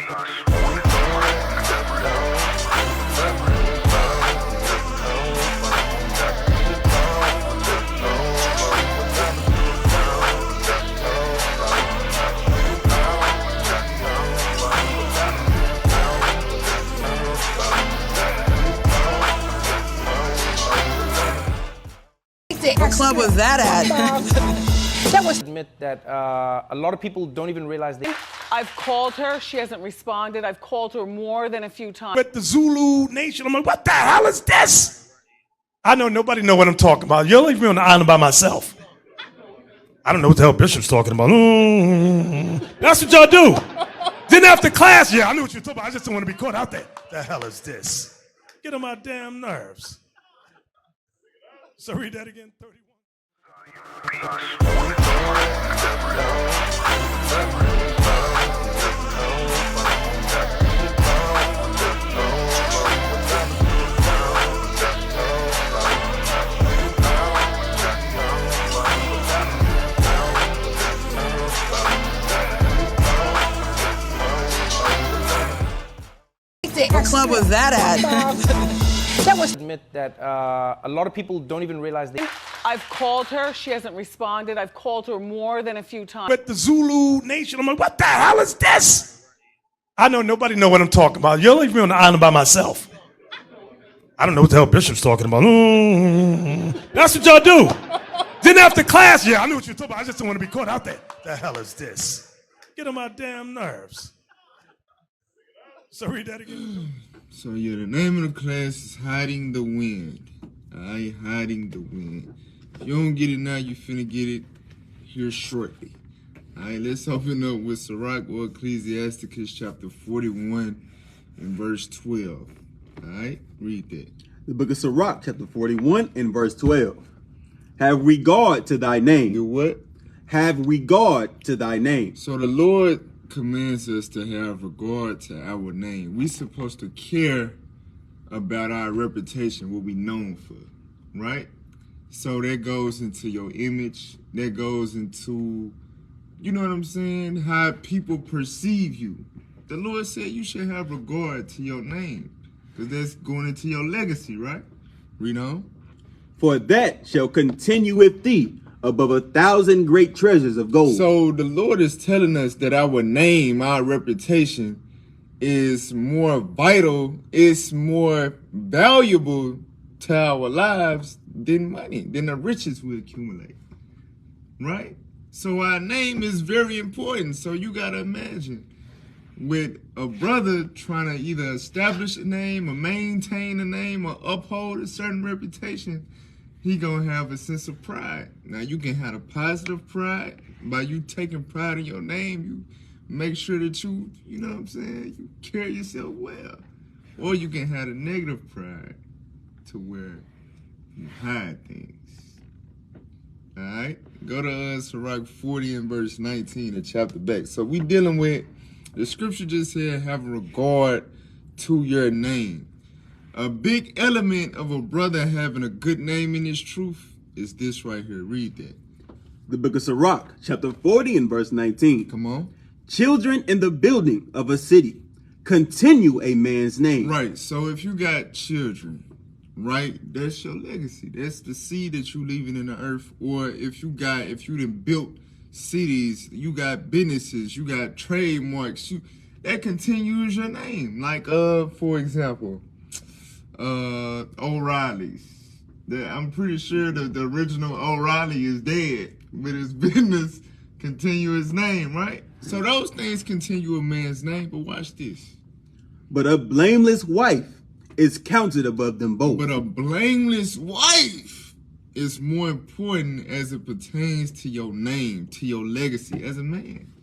What club was that at? That was admit that a lot of people don't even realize that. I've called her. She hasn't responded. I've called her more than a few times. But the Zulu Nation, I'm like, what the hell is this? I know nobody know what I'm talking about. You'll leave me on the island by myself. I don't know what the hell Bishop's talking about. That's what y'all do. Then after class, yeah, I knew what you were talking about. I just don't want to be caught out there. The hell is this? Get on my damn nerves. So read that again, 31. What club was that at? That was admit that a lot of people don't even realize that. I've called her. She hasn't responded. I've called her more than a few times. But the Zulu Nation, I'm like, what the hell is this? I know nobody know what I'm talking about. You'll leave me on the island by myself. I don't know what the hell Bishop's talking about. That's what y'all do. Then after class, yeah, I knew what you were talking about. I just don't want to be caught out there. The hell is this? Get on my damn nerves. So read that again. So yeah, the name of the class is Hiding the Wind. Alright, Hiding the Wind. If you don't get it now, you finna get it here shortly. Alright, let's open up with Sirach or Ecclesiasticus chapter 41 and verse 12. Alright, read that. The book of Sirach, chapter 41 and verse 12. Have regard to thy name. Do what? Have regard to thy name. So the Lord commands us to have regard to our name. We supposed to care about our reputation, what we known for, right? So that goes into your image. That goes into, you know what I'm saying, how people perceive you. The Lord said you should have regard to your name, because that's going into your legacy, right? Read on. For that shall continue with thee above 1,000 great treasures of gold. So the Lord is telling us that our name, our reputation, is more vital, it's more valuable to our lives than money, than the riches we accumulate, right? So our name is very important. So you gotta imagine, with a brother trying to either establish a name or maintain a name or uphold a certain reputation, he gonna have a sense of pride. Now you can have a positive pride by you taking pride in your name. You make sure that you know what I'm saying, you carry yourself well. Or you can have a negative pride to where you hide things. All right, go to Sirach 40 and verse 19, the chapter back. So we dealing with, the scripture just said, have regard to your name. A big element of a brother having a good name in his truth is this right here. Read that. The book of Sirach, chapter 40 and verse 19. Come on. Children in the building of a city continue a man's name. Right. So if you got children, right, that's your legacy. That's the seed that you leaving in the earth. Or if you done built cities, you got businesses, you got trademarks, that continues your name. Like, for example, O'Reilly's. I'm pretty sure the original O'Reilly is dead, but his business continue his name, right? So those things continue a man's name, but watch this. But a blameless wife is counted above them both. But a blameless wife is more important as it pertains to your name, to your legacy as a man.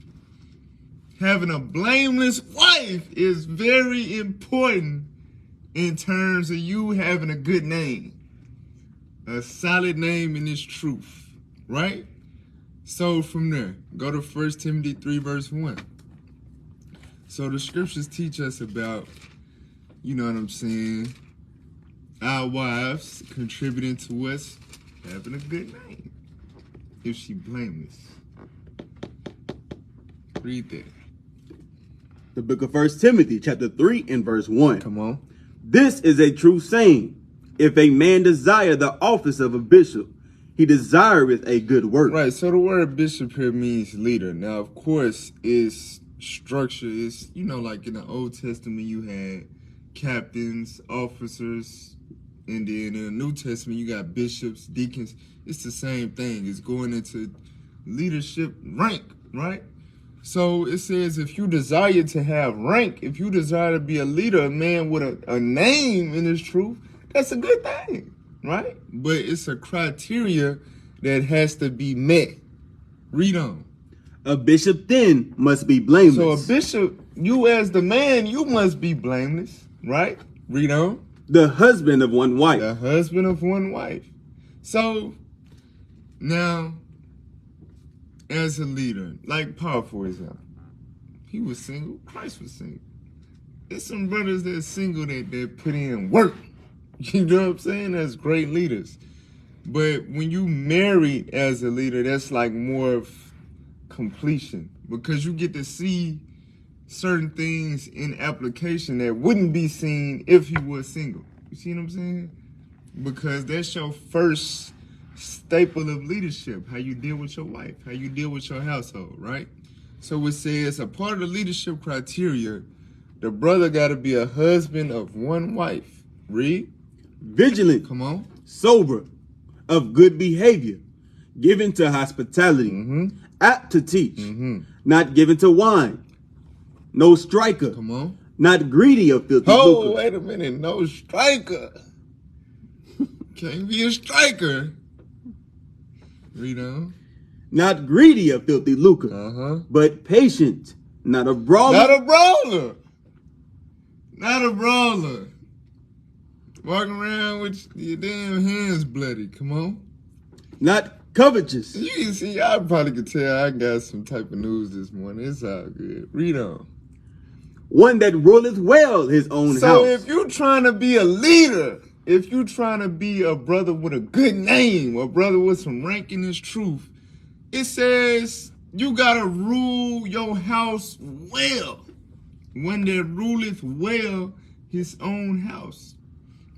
Having a blameless wife is very important in terms of you having a good name, a solid name in this truth, right? So from there, go to 1 Timothy 3 verse 1. So the scriptures teach us about, you know what I'm saying, our wives contributing to us having a good name, if she blameless. Read that. The book of 1 Timothy, chapter 3 and verse 1. Come on. This is a true saying. If a man desire the office of a bishop, he desireth a good work. Right, so the word bishop here means leader. Now, of course, it's structure. It's, like in the Old Testament, you had captains, officers, and then in the New Testament, you got bishops, deacons. It's the same thing. It's going into leadership rank, right? So it says if you desire to have rank, if you desire to be a leader, a man with a name in his truth, that's a good thing, right? But it's a criteria that has to be met. Read on. A bishop then must be blameless. So a bishop, you as the man, you must be blameless, right? Read on. The husband of one wife. The husband of one wife. So now, as a leader, like Paul, for example, he was single, Christ was single. There's some brothers that are single that put in work. You know what I'm saying? That's great leaders. But when you marry as a leader, that's like more of completion, because you get to see certain things in application that wouldn't be seen if he was single. You see what I'm saying? Because that's your first staple of leadership, how you deal with your wife, how you deal with your household, right? So it says a part of the leadership criteria, the brother got to be a husband of one wife. Read. Vigilant. Come on. Sober. Of good behavior. Given to hospitality. Apt to teach. Not given to wine. No striker. Come on. Not greedy of filthy lucre. Wait a minute. No striker. Can't be a striker. Read on. Not greedy of filthy lucre. But patient. Not a brawler. Not a brawler. Not a brawler. Walking around with your damn hands bloody. Come on. Not covetous. You can see, I probably could tell I got some type of news this morning. It's all good. Read on. One that ruleth well his own house. So if you're trying to be a leader, if you're trying to be a brother with a good name, a brother with some rank in his truth, it says you got to rule your house well. One that ruleth well his own house.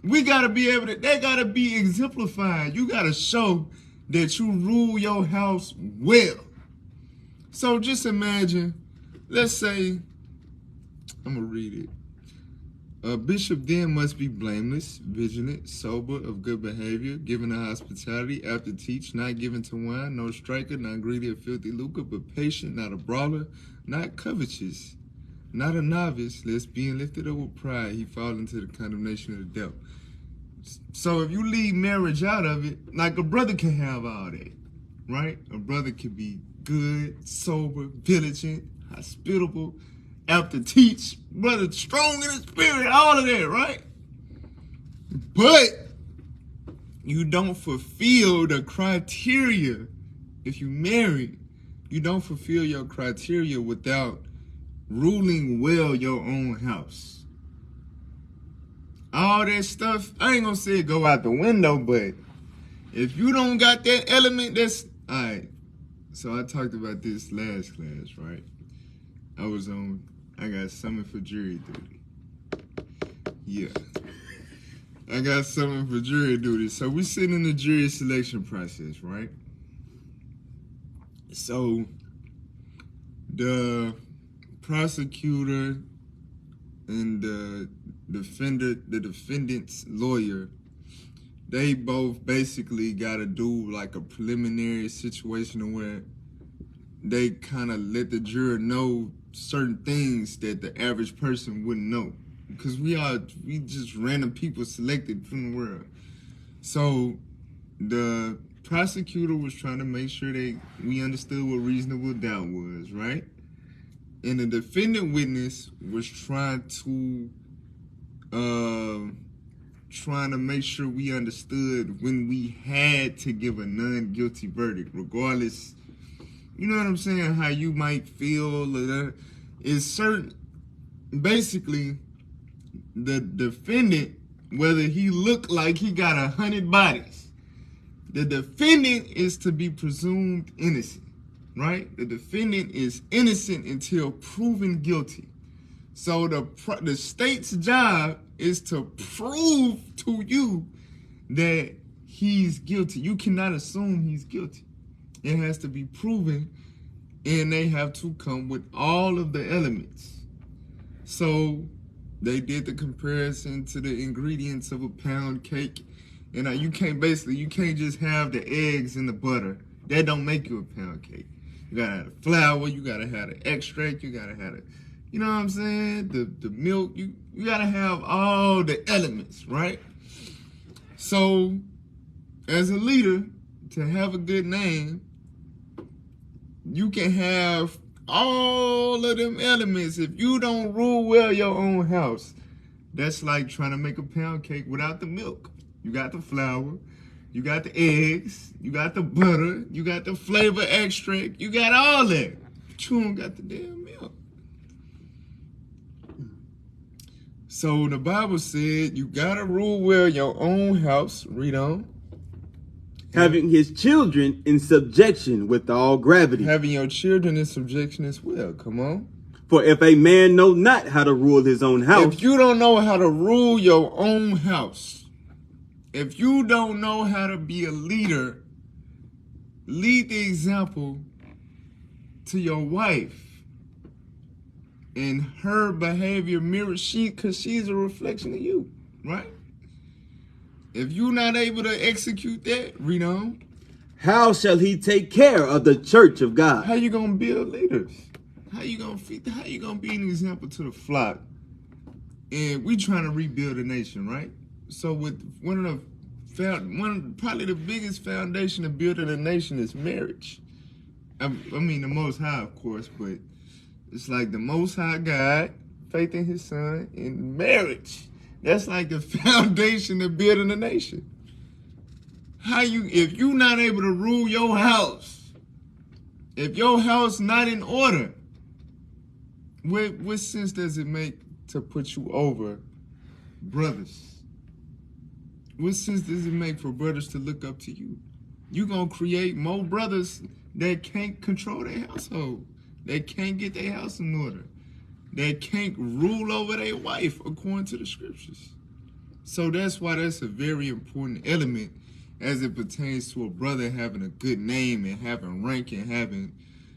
We got to be able to, they got to be exemplified. You got to show that you rule your house well. So just imagine, let's say, I'm going to read it. A bishop then must be blameless, vigilant, sober, of good behavior, given to hospitality, apt to teach, not given to wine, no striker, not greedy of filthy lucre, but patient, not a brawler, not covetous, not a novice, lest being lifted up with pride, he fall into the condemnation of the devil. So if you leave marriage out of it, like a brother can have all that, right? A brother can be good, sober, diligent, hospitable, apt to teach, brother strong in the spirit, all of that, right? But you don't fulfill the criteria. If you marry, you don't fulfill your criteria without ruling well your own house. All that stuff, I ain't gonna say go out the window, but if you don't got that element, that's all right. So I talked about this last class, right? I got summoned for jury duty. Yeah. I got summoned for jury duty. So we sitting in the jury selection process, right? So the prosecutor and the defendant's lawyer, they both basically got to do like a preliminary situation where they kind of let the juror know certain things that the average person wouldn't know, because we just random people selected from the world. So the prosecutor was trying to make sure we understood what reasonable doubt was, right? And the defendant witness was trying to make sure we understood when we had to give a non-guilty verdict, regardless, you know what I'm saying, how you might feel. Is certain, basically, the defendant, whether he looked like he got 100 bodies, the defendant is to be presumed innocent, right? The defendant is innocent until proven guilty. So the state's job is to prove to you that he's guilty. You cannot assume he's guilty. It has to be proven, and they have to come with all of the elements. So they did the comparison to the ingredients of a pound cake. And you can't just have the eggs and the butter. That don't make you a pound cake. You gotta have the flour, you gotta have the extract, you gotta have the, you know what I'm saying? The milk, you gotta have all the elements, right? So, as a leader, to have a good name, you can have all of them elements. If you don't rule well your own house, that's like trying to make a pound cake without the milk. You got the flour, you got the eggs, you got the butter, you got the flavor extract, you got all that. But you don't got the damn milk. So the Bible said you gotta rule well your own house. Read on. Having his children in subjection with all gravity. Having your children in subjection as well. Come on. For if a man know not how to rule his own house. If you don't know how to rule your own house, if you don't know how to be a leader, lead the example to your wife. And her behavior mirrors because she's a reflection of you, right? If you're not able to execute that, read on. How shall he take care of the church of God? How you gonna build leaders? How you gonna feed? How you gonna be an example to the flock? And we trying to rebuild a nation, right? So with probably the biggest foundation of building a nation is marriage. I mean the Most High, of course, but it's like the Most High God, faith in His Son, and marriage. That's like the foundation of building a nation. If you're not able to rule your house, if your house not in order, what sense does it make to put you over brothers? What sense does it make for brothers to look up to you? You're going to create more brothers that can't control their household, that can't get their house in order, that can't rule over their wife according to the scriptures. So that's why that's a very important element as it pertains to a brother having a good name and having rank and having,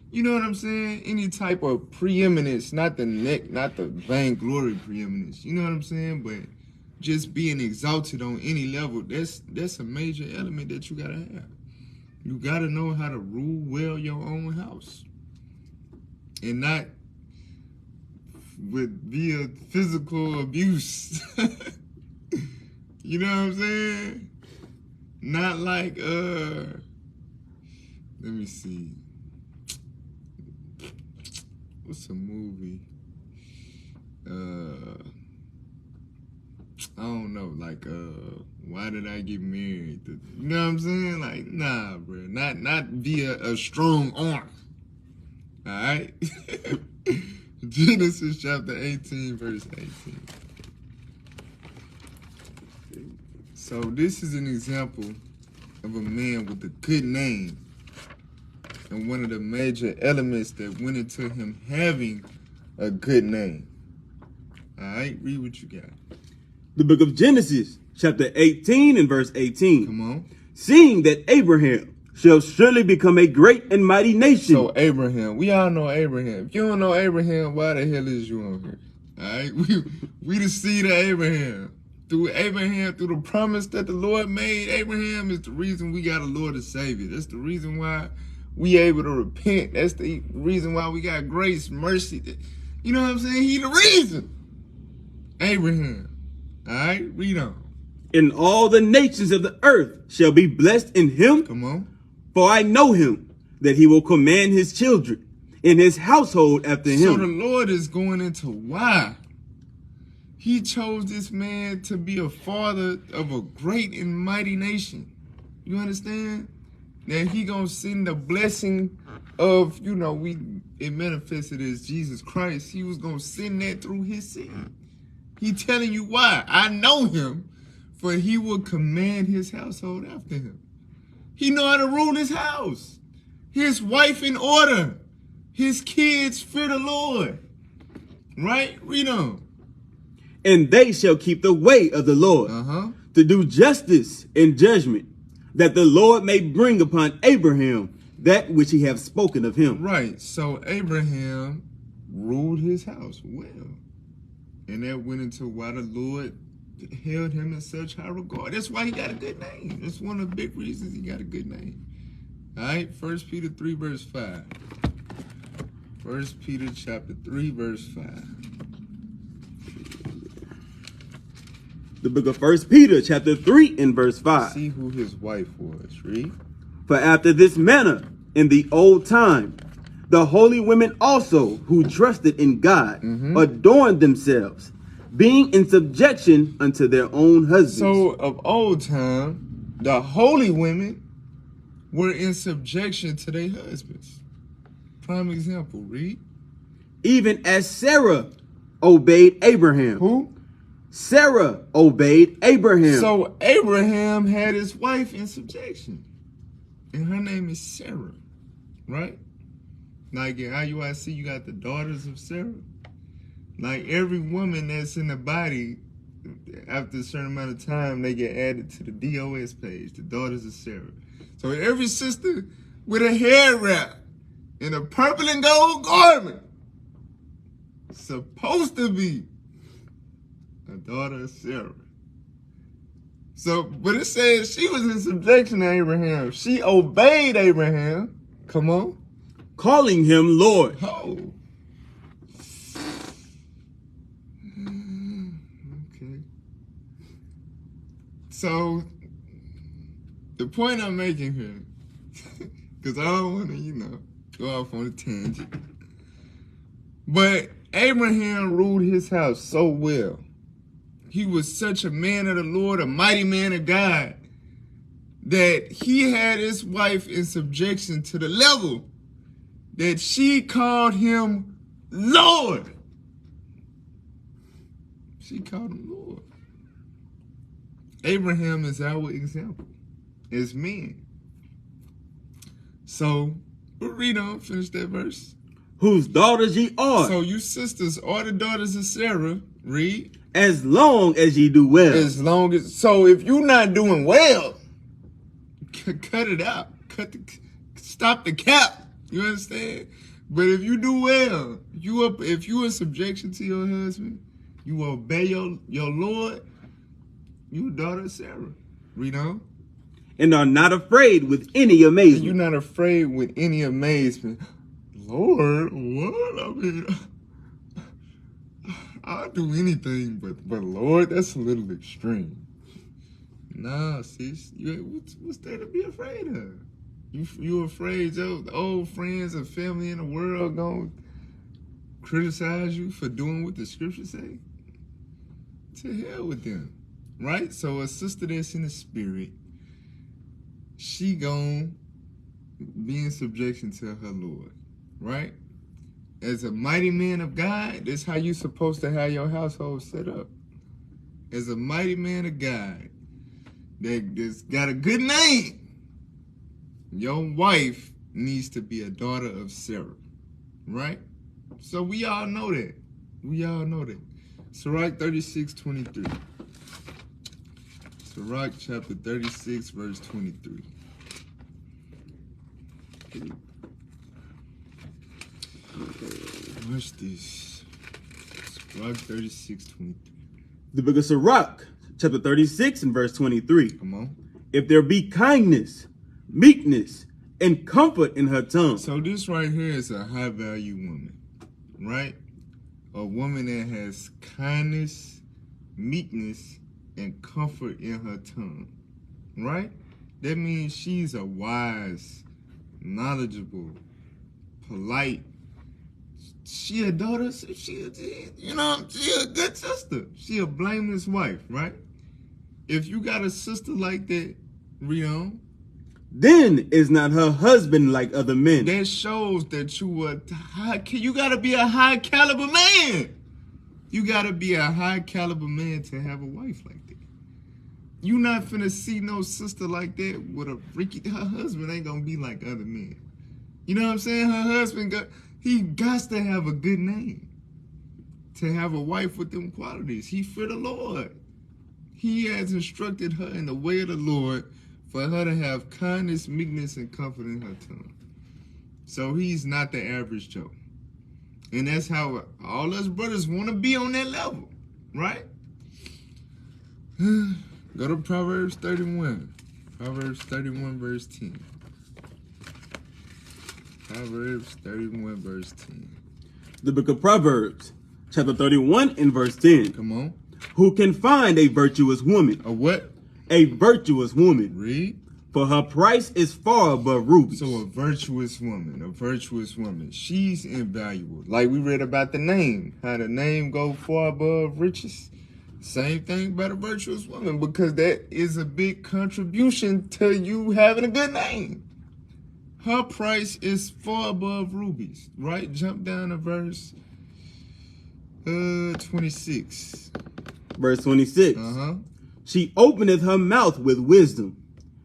you know what I'm saying? Any type of preeminence, not the vainglory preeminence, you know what I'm saying? But just being exalted on any level, that's a major element that you gotta have. You gotta know how to rule well your own house. And not via physical abuse. You know what I'm saying? Not like, let me see. What's a movie? I don't know, like, Why Did I Get Married? You know what I'm saying? Like, nah, bro. Not via a strong arm. All right? Genesis chapter 18, verse 18. So this is an example of a man with a good name. And one of the major elements that went into him having a good name. All right, read what you got. The book of Genesis, chapter 18 and verse 18. Come on. Seeing that Abraham shall surely become a great and mighty nation. So Abraham, we all know Abraham. If you don't know Abraham, why the hell is you on here? All right, we the seed of Abraham. Through Abraham, through the promise that the Lord made, Abraham is the reason we got a Lord and Savior. That's the reason why we able to repent. That's the reason why we got grace, mercy. You know what I'm saying? He the reason. Abraham. All right, read on. And all the nations of the earth shall be blessed in him. Come on. For I know him, that he will command his children in his household after him. So the Lord is going into why He chose this man to be a father of a great and mighty nation. You understand? That He gonna send the blessing of, it manifested as Jesus Christ. He was gonna send that through His seed. He telling you why. I know him, for he will command his household after him. He know how to rule his house. His wife in order. His kids fear the Lord. Right? Read on. And they shall keep the way of the Lord, to do justice and judgment, that the Lord may bring upon Abraham that which he hath spoken of him. Right. So Abraham ruled his house well. And that went into why the Lord held him in such high regard. That's why he got a good name. That's one of the big reasons he got a good name. All right, 1 Peter 3, verse 5. 1 Peter chapter 3, verse 5. The book of 1 Peter chapter 3 and verse 5. See who his wife was. Read. For after this manner, in the old time, the holy women also who trusted in God adorned themselves, being in subjection unto their own husbands. So of old time, the holy women were in subjection to their husbands. Prime example, read. Even as Sarah obeyed Abraham. Who? Sarah obeyed Abraham. So Abraham had his wife in subjection. And her name is Sarah, right? Like in IUIC, you got the daughters of Sarah. Like every woman that's in the body, after a certain amount of time, they get added to the DOS page, the daughters of Sarah. So every sister with a hair wrap in a purple and gold garment, supposed to be a daughter of Sarah. So, but it says she was in subjection to Abraham. She obeyed Abraham. Come on. Calling him Lord. Oh. Okay. So, the point I'm making here, because I don't want to, go off on a tangent. But Abraham ruled his house so well. He was such a man of the Lord, a mighty man of God, that he had his wife in subjection to the level that she called him Lord. She called him Lord. Abraham is our example as men. So, we'll read on, finish that verse. Whose daughters ye are. So you sisters are the daughters of Sarah. Read. As long as ye do well. As long as, so if you're not doing well, cut it out. Stop the cap. You understand? But if you do well, if you in subjection to your husband, you obey your Lord, you a daughter of Sarah. Read on. And are not afraid with any amazement. You're not afraid with any amazement. Lord, what? I mean, I'll do anything, but Lord, that's a little extreme. Nah, sis, what's there to be afraid of? You afraid your old friends and family in the world gonna criticize you for doing what the scriptures say? To hell with them, right? So a sister that's in the spirit, she gonna be in subjection to her Lord, right? As a mighty man of God, that's how you supposed to have your household set up. As a mighty man of God that's got a good name, your wife needs to be a daughter of Sarah, right? So we all know that. We all know that. Sirach 36:23. Sirach chapter 36, verse 23. Watch this. Sirach 36:23. The book of Sirach, chapter 36 and verse 23. Come on. If there be kindness, meekness, and comfort in her tongue. So this right here is a high value woman, right? A woman that has kindness, meekness, and comfort in her tongue, right? That means she's a wise, knowledgeable, polite. She a daughter, she a good sister. She a blameless wife, right? If you got a sister like that, read on. Then is not her husband like other men. That shows that you gotta be a high caliber man. You gotta be a high caliber man to have a wife like that. You not finna see no sister like that with her husband ain't gonna be like other men. You know what I'm saying? Her husband got to have a good name to have a wife with them qualities. He feared the Lord. He has instructed her in the way of the Lord for her to have kindness, meekness, and comfort in her tongue. So he's not the average Joe. And that's how all us brothers want to be on that level, right? Go to Proverbs 31. Proverbs 31 verse 10. Proverbs 31 verse 10. The book of Proverbs, chapter 31 and verse 10. Come on. Who can find a virtuous woman? A what? A virtuous woman. Read. For her price is far above rubies. So a virtuous woman. She's invaluable. Like we read about the name. How the name go far above riches. Same thing about a virtuous woman, because that is a big contribution to you having a good name. Her price is far above rubies, right? Jump down to verse 26. Verse 26. She openeth her mouth with wisdom,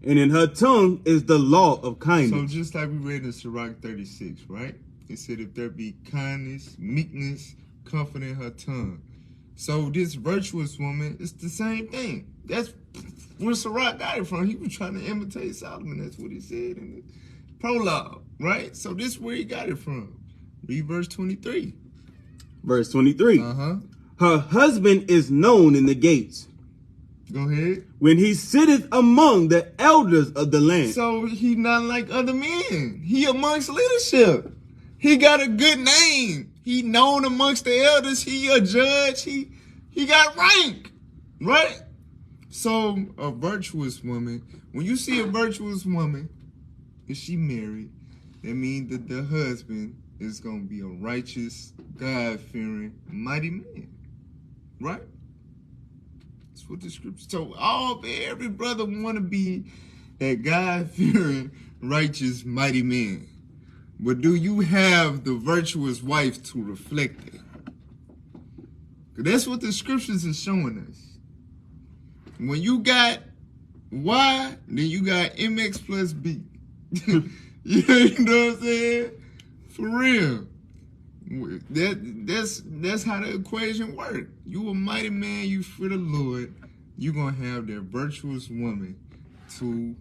and in her tongue is the law of kindness. So just like we read in Sirach 36, right? It said if there be kindness, meekness, comfort in her tongue. So this virtuous woman, it's the same thing. That's where Sirach got it from. He was trying to imitate Solomon. That's what he said in the prologue, right? So this is where he got it from. Read verse 23. Verse 23. Her husband is known in the gates. Go ahead. When he sitteth among the elders of the land. So he not like other men. He amongst leadership. He got a good name. He known amongst the elders. He a judge. He got rank, right? So a virtuous woman, when you see a virtuous woman, if she married, that means that the husband is going to be a righteous, God-fearing, mighty man, right? That's what the scripture. So every brother want to be that God-fearing, righteous, mighty man. But do you have the virtuous wife to reflect it? Because that's what the scriptures are showing us. When you got Y, then you got MX plus B. You know what I'm saying? For real. That's how the equation works. You a mighty man, you fear the Lord, you going to have that virtuous woman to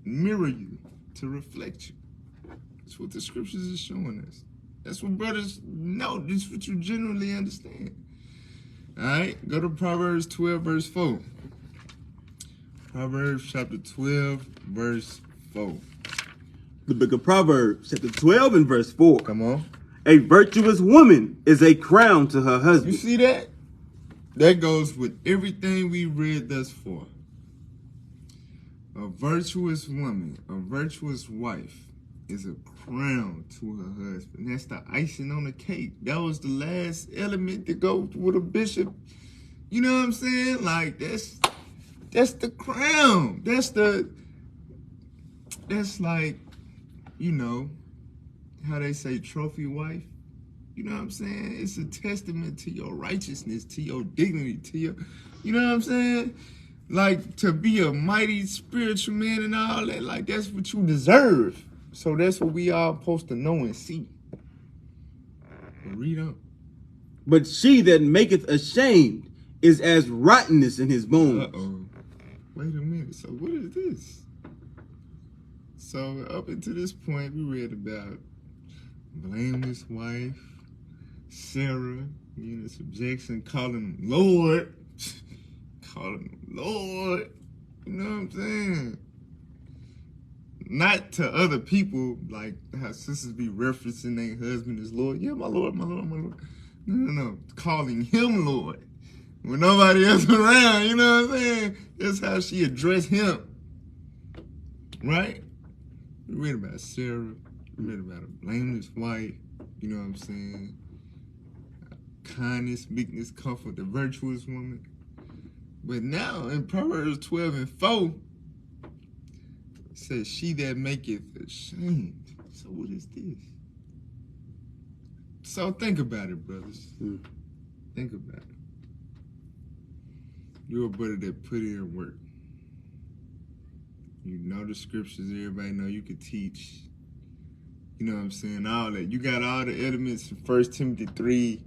mirror you, to reflect you. That's what the scriptures is showing us. That's what brothers know. This is what you generally understand. All right, go to Proverbs 12, verse 4. Proverbs chapter 12, verse 4. The book of Proverbs, chapter 12 and verse 4. Come on. A virtuous woman is a crown to her husband. You see that? That goes with everything we read thus far. A virtuous woman, a virtuous wife, is a crown to her husband. That's the icing on the cake. That was the last element to go with a bishop. You know what I'm saying? Like, that's the crown. That's like, you know, how they say trophy wife. You know what I'm saying? It's a testament to your righteousness, to your dignity, to your, you know what I'm saying? Like, to be a mighty spiritual man and all that, like, that's what you deserve. So that's what we all supposed to know and see. Read on. But she that maketh ashamed is as rottenness in his bones. Uh-oh. Wait a minute. So what is this? So up until this point, we read about blameless wife, Sarah, being in subjection, calling him Lord. Calling him Lord. You know what I'm saying? Not to other people, like how sisters be referencing their husband as Lord. Yeah, my Lord, my Lord, my Lord. No. Calling him Lord. When nobody else around, you know what I'm saying? That's how she addressed him. Right? We read about Sarah. We read about a blameless wife. You know what I'm saying? Kindness, meekness, comfort, the virtuous woman. But now in Proverbs 12 and 4, it says, she that maketh ashamed. So what is this? So think about it, brothers. Think about it. You're a brother that put in work. You know the scriptures, everybody know you could teach. You know what I'm saying? All that. You got all the elements in 1 Timothy 3,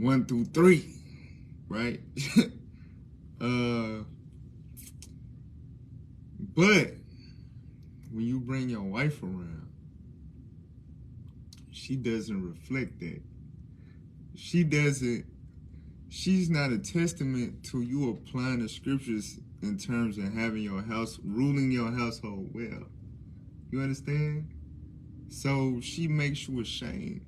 1 through 3, right? But when you bring your wife around, she doesn't reflect that. She's not a testament to you applying the scriptures in terms of having your house, ruling your household well. You understand? So she makes you ashamed.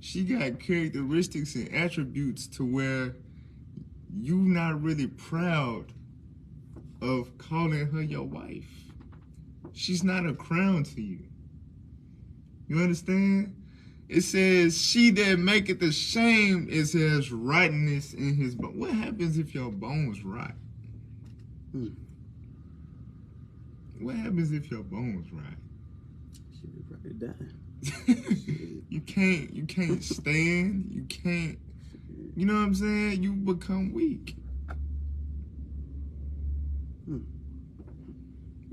She got characteristics and attributes to where you not really proud of calling her your wife. She's not a crown to you. You understand? It says, she that maketh ashamed is has rottenness in his bone. What happens if your bones rot? What happens if your bones rot? Should write it down. You can't stand, you can't, you know what I'm saying? You become weak.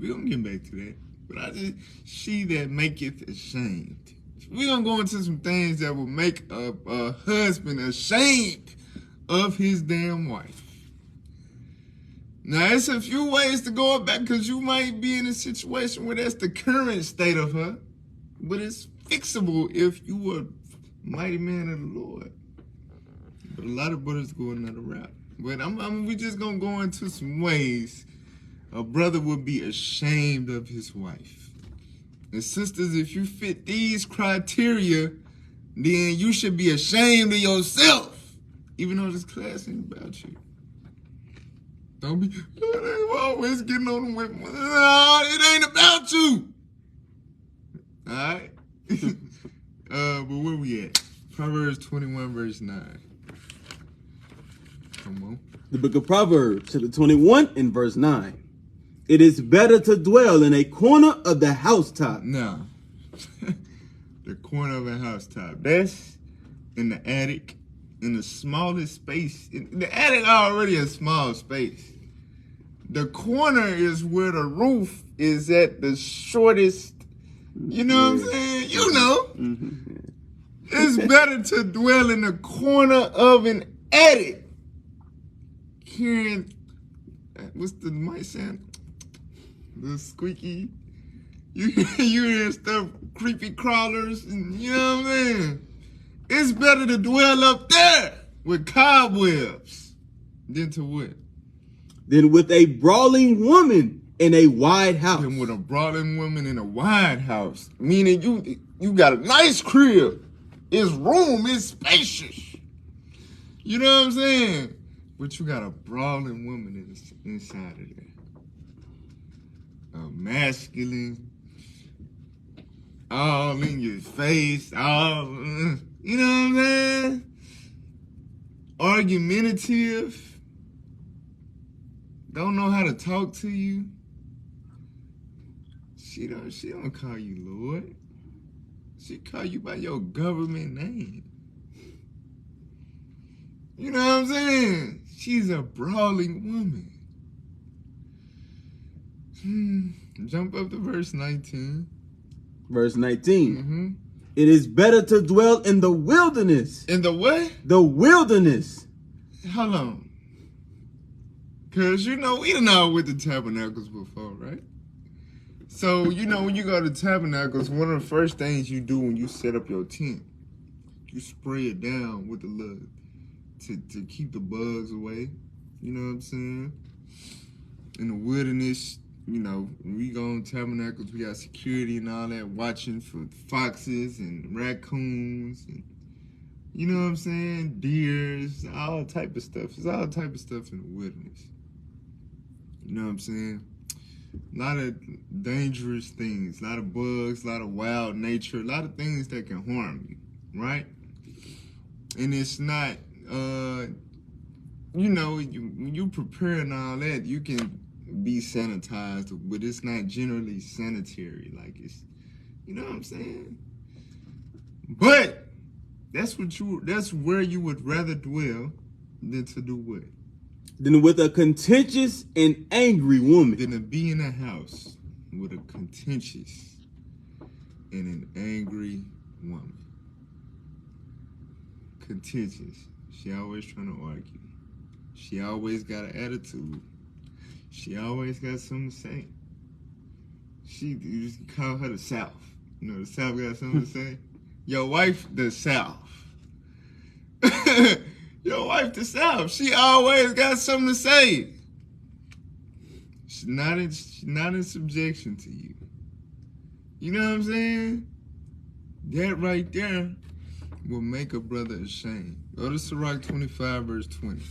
We're gonna get back to that. But she that maketh ashamed. We're gonna go into some things that will make a husband ashamed of his damn wife. Now, it's a few ways to go about, because you might be in a situation where that's the current state of her, but it's fixable if you are a mighty man of the Lord. But a lot of brothers go another route. But we just gonna go into some ways a brother would be ashamed of his wife. And sisters, if you fit these criteria, then you should be ashamed of yourself, even though this class ain't about you. Don't be, they always getting on the women. No, it ain't about you. All right? But where we at? Proverbs 21, verse 9. Come on. The book of Proverbs, chapter 21 and verse 9. It is better to dwell in a corner of the housetop. No. The corner of a housetop. That's in the attic, in the smallest space. The attic already a small space. The corner is where the roof is at the shortest. You know what I'm saying? You know. It's better to dwell in the corner of an attic. Hearing, what's the mic sound? The squeaky. You hear stuff, creepy crawlers, and you know what I'm saying? It's better to dwell up there with cobwebs than to what? Than with a brawling woman in a wide house. Than with a brawling woman in a wide house. Meaning you got a nice crib. It's room, it's spacious. You know what I'm saying? But you got a brawling woman inside of there. A masculine, all in your face, all, you know what I'm saying? Argumentative, don't know how to talk to you. She don't call you Lord. She call you by your government name. You know what I'm saying? She's a brawling woman. Jump up to verse 19. Verse 19. It is better to dwell in the wilderness. In the what? The wilderness. Hold on. Because, you know, we done all went to tabernacles before, right? So, you know, when you go to tabernacles, one of the first things you do when you set up your tent, you spray it down with the love to keep the bugs away. You know what I'm saying? In the wilderness, you know, we go on tabernacles, we got security and all that, watching for foxes and raccoons and, you know what I'm saying, deers, all type of stuff. There's all type of stuff in the wilderness. You know what I'm saying? A lot of dangerous things, a lot of bugs, a lot of wild nature, a lot of things that can harm you, right? And it's not, you know, when you prepare and all that, you can be sanitized, but it's not generally sanitary. Like, it's, you know what I'm saying? But that's where you would rather dwell than to do what? Than with a contentious and angry woman. Than to be in a house with a contentious and an angry woman. Contentious. She always trying to argue. She always got an attitude. She always got something to say. You just call her the South. You know, the South got something to say. Your wife, the South. Your wife, the South. She always got something to say. She's not in subjection to you. You know what I'm saying? That right there will make a brother ashamed. Go to Sirach 25, verse 20.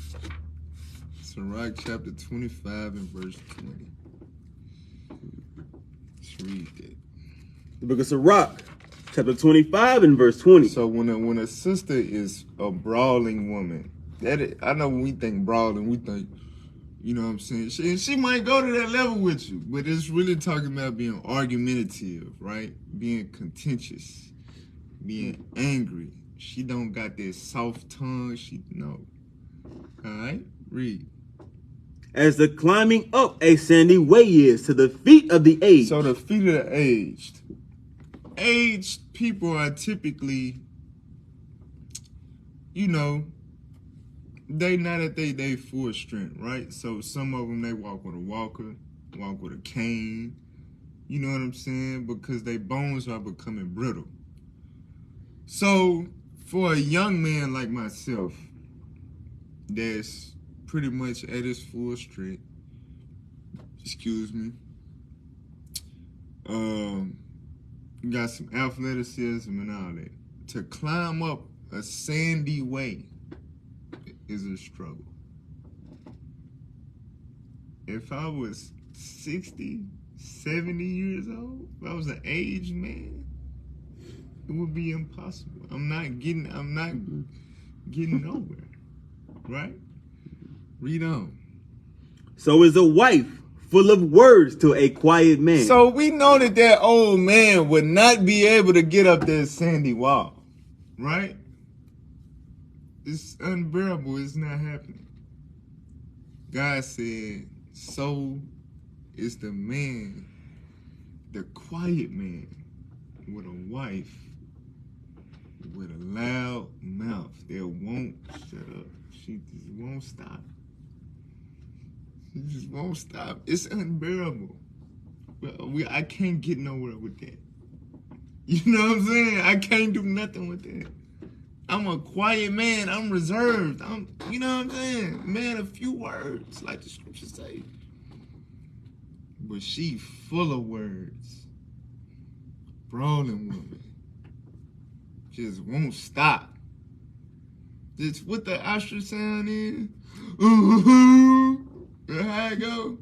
Sirach chapter 25 and verse 20. Let's read that. The book of Sirach, chapter 25 and verse 20. So when a sister is a brawling woman, I know when we think brawling, we think, you know what I'm saying? She might go to that level with you, but it's really talking about being argumentative, right? Being contentious, being angry. She don't got that soft tongue. No. All right, read. As the climbing up a sandy way is to the feet of the aged. So the feet of the aged. Aged people are typically, you know, they not at they full strength, right? So some of them, they walk with a walker, walk with a cane. You know what I'm saying? Because their bones are becoming brittle. So for a young man like myself, that's pretty much at his full strength, got some athleticism and all that. To climb up a sandy way is a struggle. If I was 60, 70 years old, if I was an aged man, it would be impossible. I'm not getting nowhere. Right? Read on. So is a wife full of words to a quiet man. So we know that old man would not be able to get up that sandy wall, right? It's unbearable. It's not happening. God said, so is the man, the quiet man, with a wife with a loud mouth that won't shut up. She just won't stop. She just won't stop. It's unbearable. I can't get nowhere with that. You know what I'm saying? I can't do nothing with that. I'm a quiet man. I'm reserved. You know what I'm saying? Man, a few words, like the scriptures say. But she full of words. Brawling woman. Just won't stop. Just what the ostrich sound is. Ooh, how it go?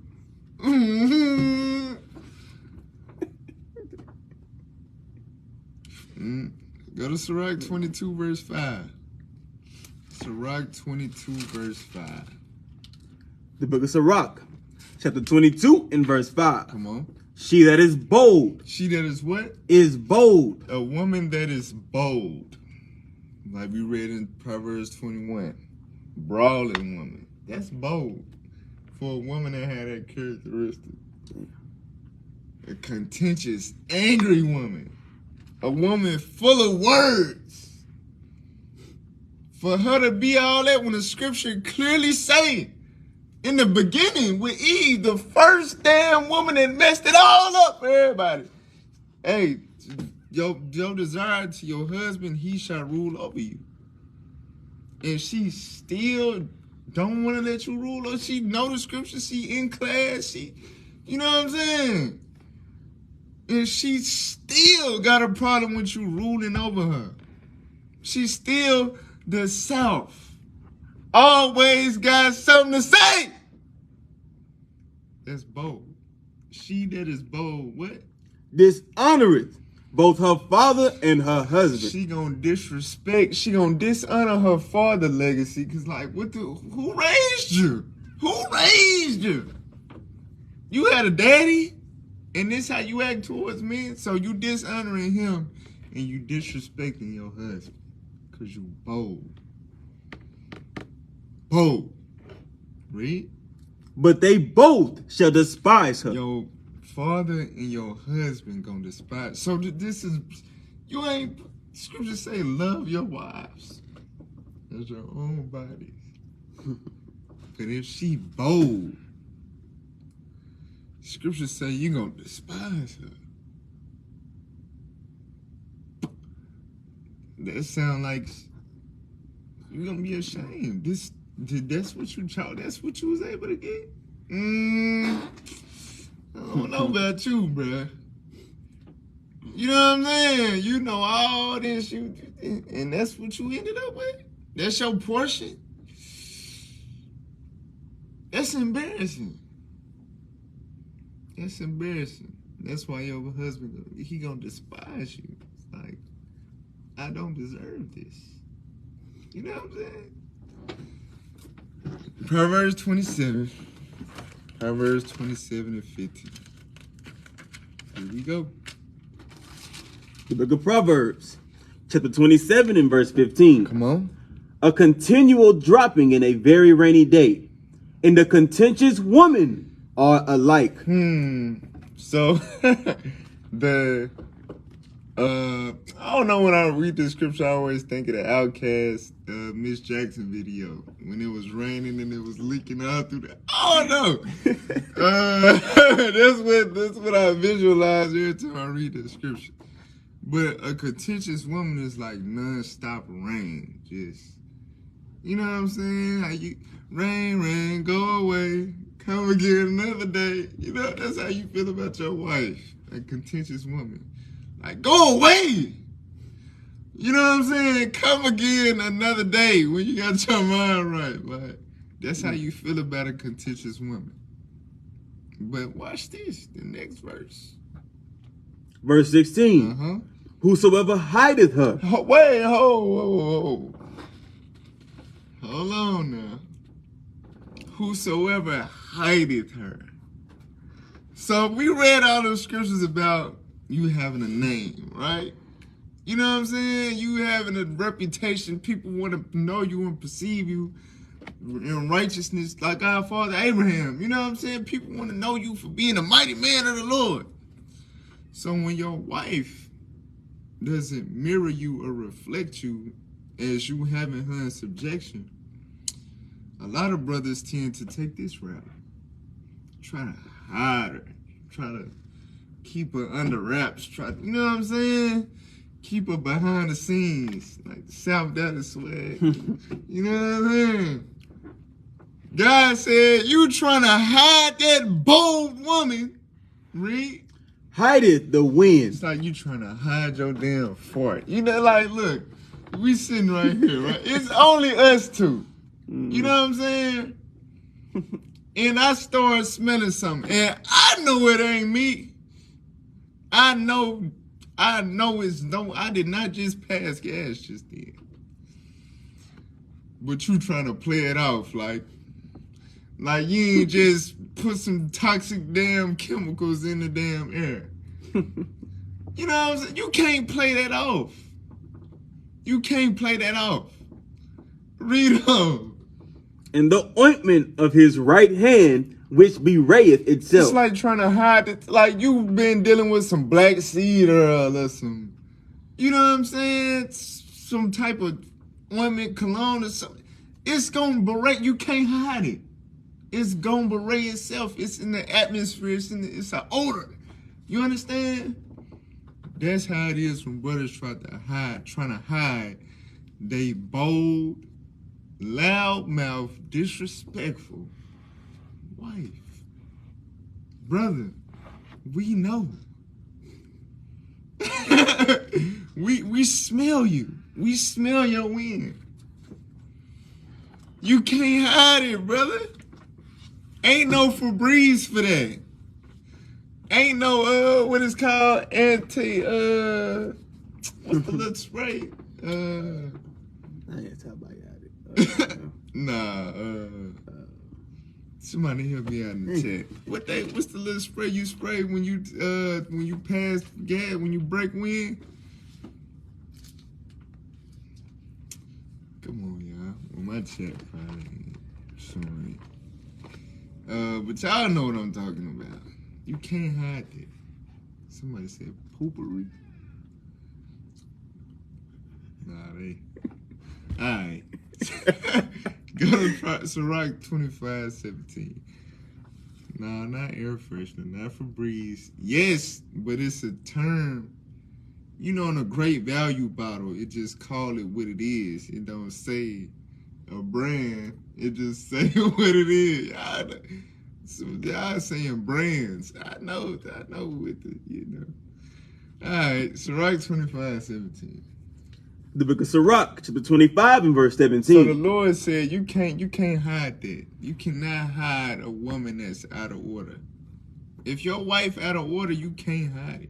Go to Sirach 22 verse 5. Sirach 22 verse 5. The book of Sirach, chapter 22 and verse 5. Come on. She that is bold. She that is what? Is bold. A woman that is bold. Like we read in Proverbs 21. Brawling woman. That's bold. For a woman that had that characteristic. A contentious, angry woman. A woman full of words. For her to be all that when the scripture clearly say, in the beginning with Eve, the first damn woman that messed it all up for everybody. Hey, your desire to your husband, he shall rule over you. And she still don't want to let you rule her. She know the scripture, she in class, you know what I'm saying? And she still got a problem with you ruling over her. She's still the South. Always got something to say. That's bold. She that is bold, what? Dishonoreth both her father and her husband. She gonna disrespect, she gonna dishonor her father legacy, cause like, who raised you? Who raised you? You had a daddy, and this how you act towards men? So you dishonoring him, and you disrespecting your husband, cause you bold. Bold. Read. But they both shall despise her. Your father and your husband gonna despise. So this is, scripture say love your wives. as your own bodies. But if she bold, scriptures say you're going to despise her. That sound like you're going to be ashamed. That's what you chose. That's what you was able to get. I don't know about you, bruh. You know what I'm saying? You know all this, and that's what you ended up with? That's your portion? That's embarrassing. That's embarrassing. That's why your husband, he gonna despise you. It's like, I don't deserve this. You know what I'm saying? Proverbs 27. Proverbs 27 and 15. Here we go. The book of Proverbs, chapter 27 and verse 15. Come on. A continual dropping in a very rainy day, and the contentious woman are alike. So, I don't know, when I read the scripture, I always think of the Outkast Miss Jackson video when it was raining and it was leaking out through the. Oh no! That's what I visualize every time I read the scripture. But a contentious woman is like non-stop rain, just, you know what I'm saying? How you rain, go away, come again another day. You know, that's how you feel about your wife, a contentious woman. Like, go away. You know what I'm saying? Come again another day when you got your mind right. Like, that's how you feel about a contentious woman. But watch this, the next verse. Verse 16. Whosoever hideth her. Wait, hold on now. Whosoever hideth her. So we read all those scriptures about you having a name, right? You know what I'm saying? You having a reputation. People want to know you and perceive you in righteousness like our father Abraham. You know what I'm saying? People want to know you for being a mighty man of the Lord. So when your wife doesn't mirror you or reflect you as you having her in subjection, a lot of brothers tend to take this route. Try to hide her. Try to keep her under wraps. You know what I'm saying? Keep her behind the scenes. Like South Dallas swag. You know what I'm saying? God said, you trying to hide that bold woman. Read. Hideth the wind. It's like you trying to hide your damn fart. You know, like, look, we sitting right here, right? It's only us two. You know what I'm saying? And I started smelling something. And I know it ain't me. I know it's no, I did not just pass gas just then. But you trying to play it off like you ain't just put some toxic damn chemicals in the damn air. You know what I'm saying? You can't play that off. You can't play that off. Read on. And the ointment of his right hand, which bewrayeth itself. It's like trying to hide it. Like you've been dealing with some black seed or some, you know what I'm saying? Some type of ointment, cologne or something. It's gonna berate. You can't hide it. It's gonna berate itself. It's in the atmosphere. It's an odor. You understand? That's how it is when brothers trying to hide. They bold, loudmouth, disrespectful wife. Brother, we know. we smell you. We smell your wind. You can't hide it, brother. Ain't no Febreze for that. Ain't no what it's called, what's the little spray? I ain't talking about it. Nah, somebody help me out in the chat. What's the little spray you spray when you pass gas, when you break wind? Come on, y'all. Well, my chat probably ain't showing it. But y'all know what I'm talking about. You can't hide that. Somebody said poopery. Nah, they. Alright. Go to Ciroc 2517. No, not air freshener, not Febreze. Yes, but it's a term. You know, in a Great Value bottle, it just call it what it is. It don't say a brand. It just say what it is. Y'all saying brands. I know with the, you know. All right, Ciroc 25:17. The book of Sirach, chapter 25 and verse 17. So the Lord said, you can't hide that. You cannot hide a woman that's out of order. If your wife out of order, you can't hide it.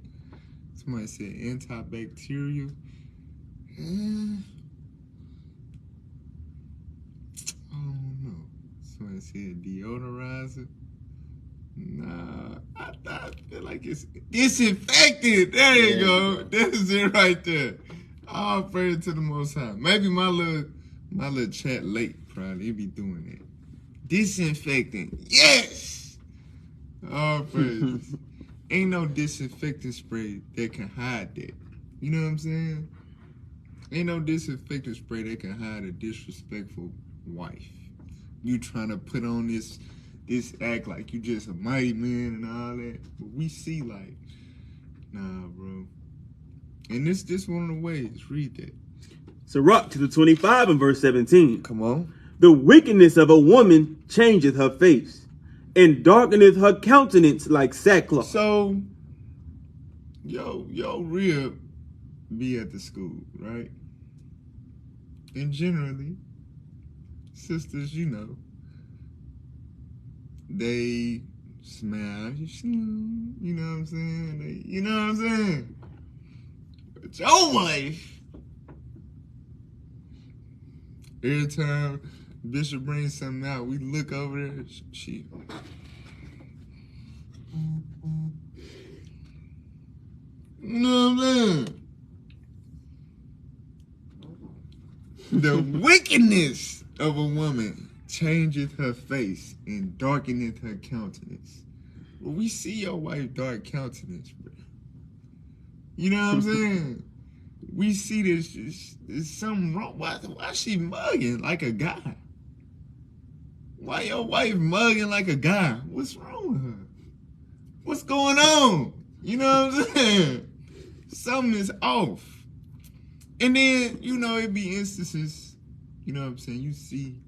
Somebody said antibacterial. I don't know. Somebody said deodorizer. Nah, I feel like it's disinfectant. There you go. That's it right there. All praise to the Most High. Maybe my little chat late probably. He be doing that. Disinfectant. Yes. All praise. Ain't no disinfectant spray that can hide that. You know what I'm saying? Ain't no disinfectant spray that can hide a disrespectful wife. You trying to put on this act like you just a mighty man and all that. But we see like, nah, bro. And this one of the ways. Read that. Sirach, chapter 25 and verse 17. Come on. The wickedness of a woman changeth her face, and darkeneth her countenance like sackcloth. So, yo, rib be at the school, right? And generally, sisters, you know, they smile, you know what I'm saying? You know what I'm saying? But your wife, every time Bishop brings something out, we look over there, she you know what I'm saying? The wickedness of a woman changeth her face and darkeneth her countenance. Well, we see your wife dark countenance, bro. You know what I'm saying? We see this. There's something wrong. Why she mugging like a guy? Why your wife mugging like a guy? What's wrong with her? What's going on? You know what I'm saying? Something is off. And then, you know, it be instances, you know what I'm saying, you see,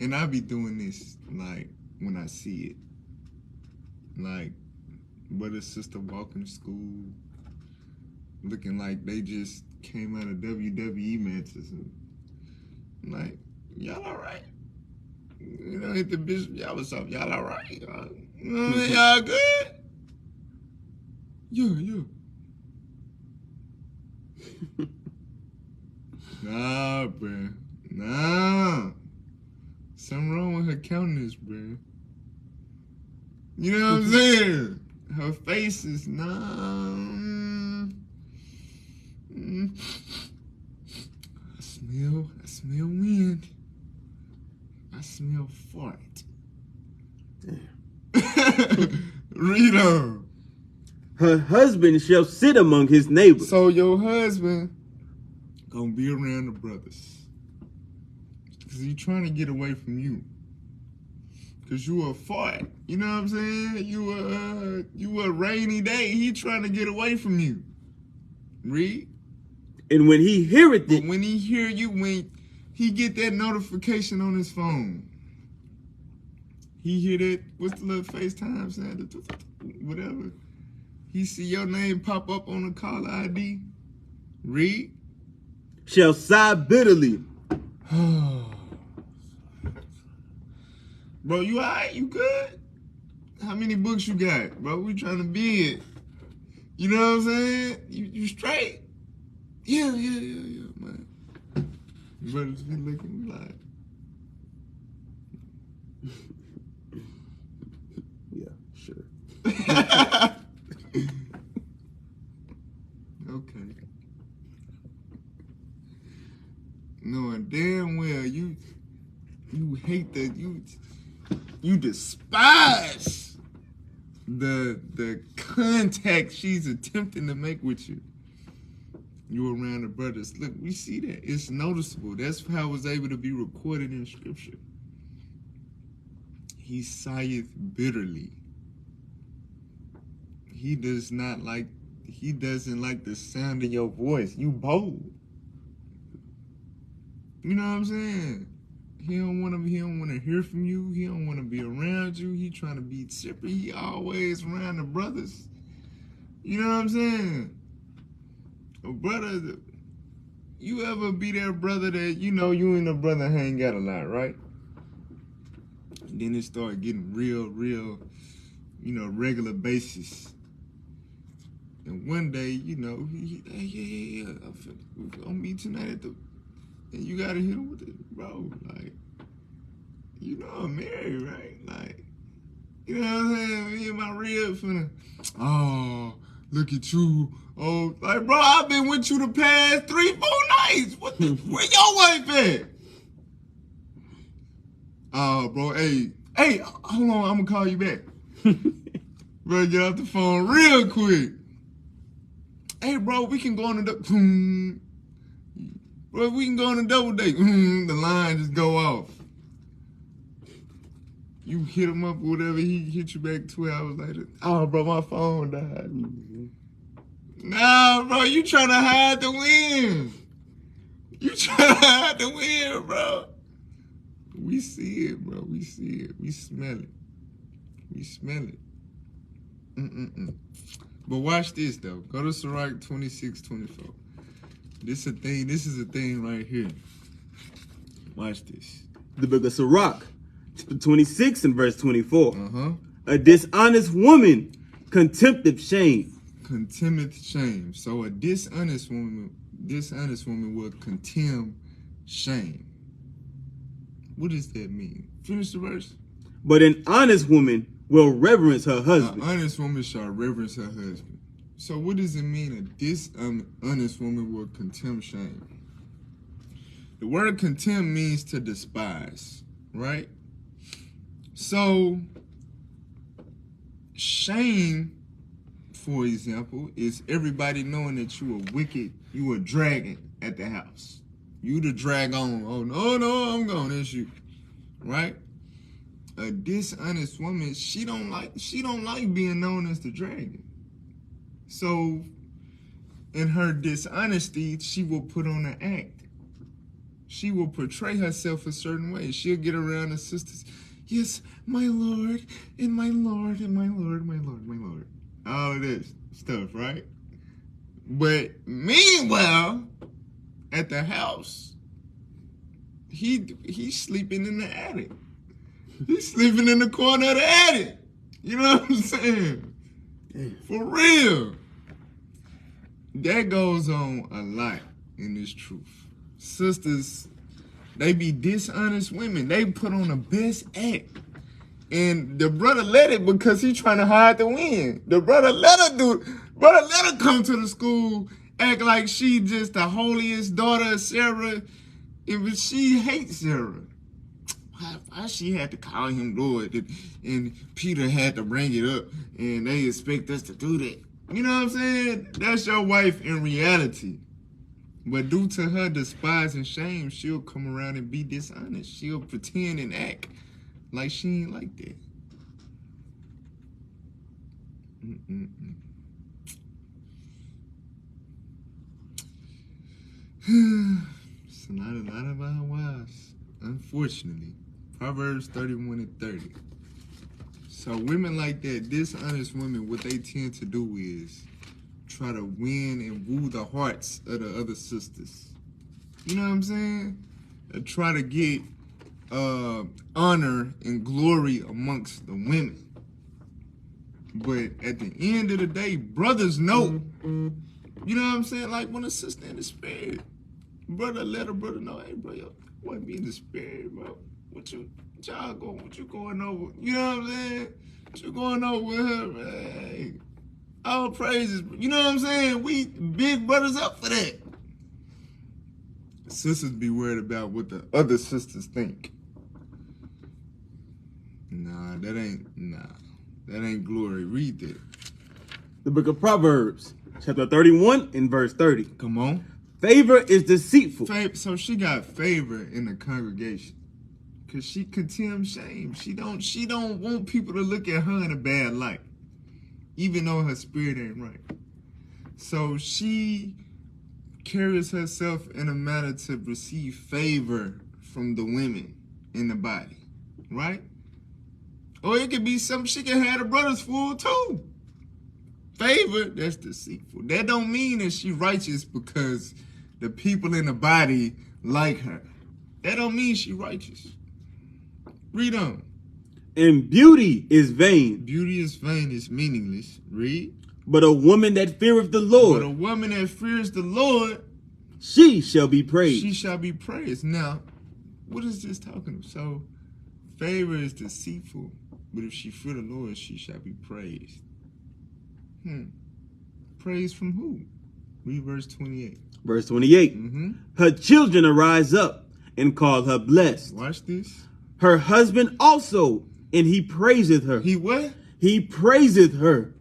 and I be doing this, like, when I see it. Like, brother, sister walking to school, looking like they just came out of WWE matches. I'm like, y'all all right? You know, hit the bishop, y'all what's up? Y'all all right? You know what I mean? Y'all good? Yeah. Nah, bruh. Nah. Something wrong with her countenance, bruh. You know what I'm saying? Her face is I smell wind. I smell fart. Read on. Her husband shall sit among his neighbors. So your husband gonna be around the brothers. Cause he trying to get away from you. Cause you a fart. You know what I'm saying? You a rainy day. He trying to get away from you. Read. And when he heareth it, But when he hear you, when he get that notification on his phone, he hear that, what's the little FaceTime saying? Whatever. He see your name pop up on the caller ID. Read. shall sigh bitterly. Bro, you all right? You good? How many books you got? Bro, we trying to bid. You know what I'm saying? You straight? Yeah, man. Brothers be looking like. Yeah, sure. Okay. Knowing damn well you hate that you despise the contact she's attempting to make with you. you around the brothers. Look, we see that. It's noticeable. That's how it was able to be recorded in scripture. He sigheth bitterly. He doesn't like the sound of your voice. You bold. You know what I'm saying? He don't want to hear from you. He don't want to be around you. He trying to be separate. He always around the brothers. You know what I'm saying? A brother, you ever be that brother that, you know, you and the brother hang out a lot, right? And then it started getting real, you know, regular basis. And one day, you know, hey, we're gonna meet tonight at the, and you gotta hit him with it, bro. Like, you know I'm married, right? Like, you know what I'm saying? Me and my rib finna, oh, look at you. Oh, like, bro, I've been with you the past 3-4 nights. What the, where your wife at? Oh, bro, hey, hold on, I'm gonna call you back. Bro, get off the phone real quick. Hey, bro, we can go on a bro, we can go on a double date. The line just go off. You hit him up, whatever, he hit you back 2 hours later. Oh, bro, my phone died. Nah, bro, you trying to hide the win. You trying to hide the win, bro. We see it, bro. We see it. We smell it. We smell it. But watch this, though. Go to Sirach 26:24. This is a thing right here. Watch this. The book of Sirach, 26 and verse 24. A dishonest woman contempteth shame. Contemneth shame. So a dishonest woman will contemn shame. What does that mean? Finish the verse. But an honest woman will reverence her husband. An honest woman shall reverence her husband. So what does it mean a dishonest woman will contemn shame? The word contempt means to despise, right? So shame, for example, is everybody knowing that you are wicked, you are dragging at the house. You the drag on. Oh, no, I'm going. It's you. Right? A dishonest woman, she don't like being known as the dragon. So in her dishonesty, she will put on an act. She will portray herself a certain way. She'll get around her sisters. Yes, my Lord, and my Lord, and my Lord, my Lord, my Lord. All of this stuff, right? But meanwhile, at the house, he's sleeping in the attic. He's sleeping in the corner of the attic. You know what I'm saying? For real. That goes on a lot in this truth. Sisters, they be dishonest women. They put on the best act. And the brother let it because he trying to hide the win. The brother let her come to the school, act like she just the holiest daughter of Sarah. If she hates Sarah. Why she had to call him Lord and Peter had to bring it up and they expect us to do that. You know what I'm saying? That's your wife in reality. But due to her despise and shame, she'll come around and be dishonest. She'll pretend and act like she ain't like that. It's a lot of our wives, unfortunately. Proverbs 31:30. So women like that, dishonest women, what they tend to do is try to win and woo the hearts of the other sisters. You know what I'm saying? They try to get honor and glory amongst the women. But at the end of the day, brothers know. You know what I'm saying? Like when a sister in the spirit, brother let a brother know, hey bro, yo, want me in the spirit, bro. What you going over? You know what I'm saying? What you going over with her, man? All praises. You know what I'm saying? We big brothers up for that. Sisters be worried about what the other sisters think. That ain't glory. Read that. The book of Proverbs, chapter 31 and verse 30. Come on. Favor is deceitful. So she got favor in the congregation. Cause she contemns shame. She don't want people to look at her in a bad light. Even though her spirit ain't right. So she carries herself in a manner to receive favor from the women in the body. Right? Or it could be something she can have the brothers fool too. Favor, that's deceitful. That don't mean that she righteous because the people in the body like her. That don't mean she righteous. Read on. And beauty is vain. Beauty is vain, is meaningless. Read. But a woman that feareth the But Lord, a woman that fears the Lord, she shall be praised. she shall be praised. Now, what is this talking about? So, favor is deceitful, but if she fear the Lord, she shall be praised. Praise from who? Read verse 28. Verse 28. Her children arise up and call her blessed. Watch this. Her husband also, and he praiseth her. He what? He praiseth her.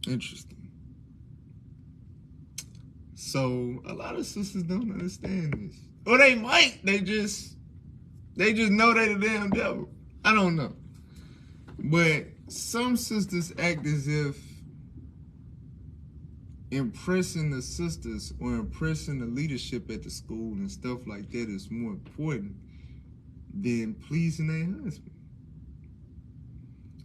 Interesting. So a lot of sisters don't understand this. Or they might. They just know they the damn devil. I don't know. But some sisters act as if impressing the sisters or impressing the leadership at the school and stuff like that is more important than pleasing their husband.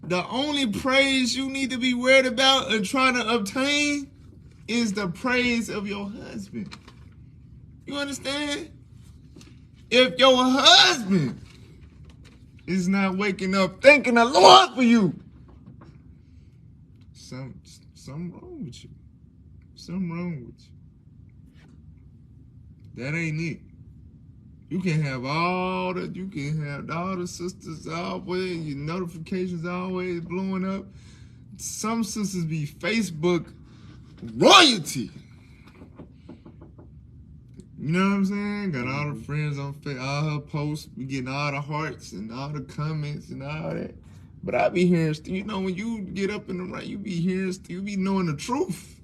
The only praise you need to be worried about and trying to obtain is the praise of your husband. You understand? If your husband is not waking up thanking the Lord for you, something wrong with you. Something wrong with you. That ain't it. You can have all the sisters always, your notifications always blowing up. Some sisters be Facebook royalty. You know what I'm saying? Got all the friends on Facebook, all her posts, we getting all the hearts and all the comments and all that. But I be hearing, you know, when you get up in the right, you be hearing, you be knowing the truth.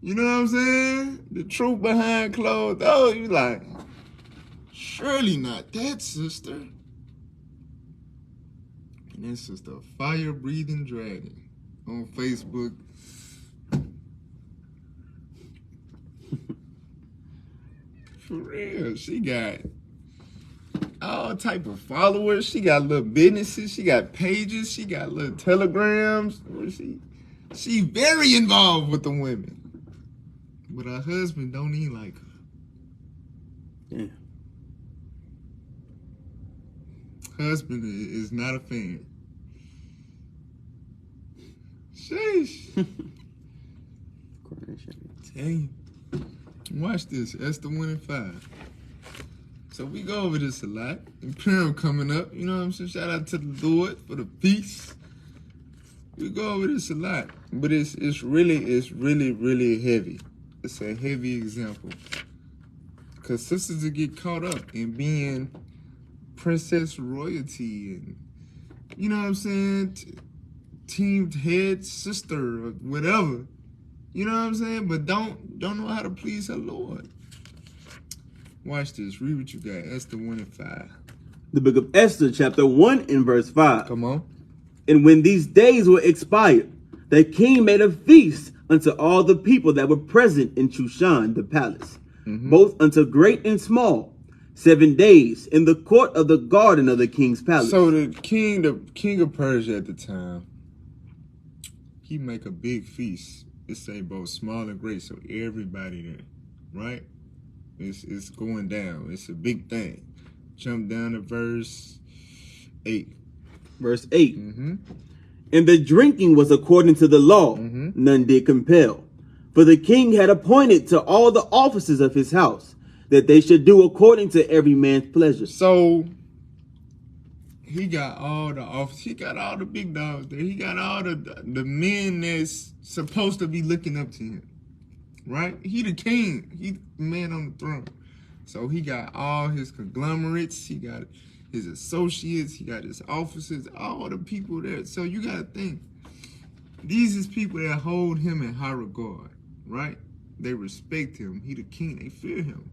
You know what I'm saying? The truth behind closed doors. You like, surely not that sister. And that sister, fire-breathing dragon on Facebook. For real, she got all type of followers. She got little businesses. She got pages. She got little telegrams. She very involved with the women. But her husband don't even like her. Yeah. Husband is not a fan. Sheesh. Dang. Watch this. Esther 1 and 5. So we go over this a lot. And Purim coming up. You know what I'm saying? Shout out to the Lord for the peace. We go over this a lot. But it's really heavy. It's a heavy example. Because sisters will get caught up in being princess royalty and, you know what I'm saying, team head sister or whatever. You know what I'm saying? But don't know how to please her Lord. Watch this. Read what you got. Esther 1 and 5. The book of Esther, chapter 1 and verse 5. Come on. And when these days were expired, the king made a feast unto all the people that were present in Shushan, the palace, both unto great and small, 7 days in the court of the garden of the king's palace. So the king of Persia at the time, he make a big feast. It say both small and great, so everybody there, right? It's going down. It's a big thing. Jump down to verse 8. Verse 8. And the drinking was according to the law, none did compel. For the king had appointed to all the officers of his house that they should do according to every man's pleasure. So he got all the officers, he got all the big dogs there. He got all the men that's supposed to be looking up to him. Right? He the king. He the man on the throne. So he got all his conglomerates. He got his associates. He got his officers. All the people there. So you got to think. These is people that hold him in high regard, right? They respect him. He the king. They fear him.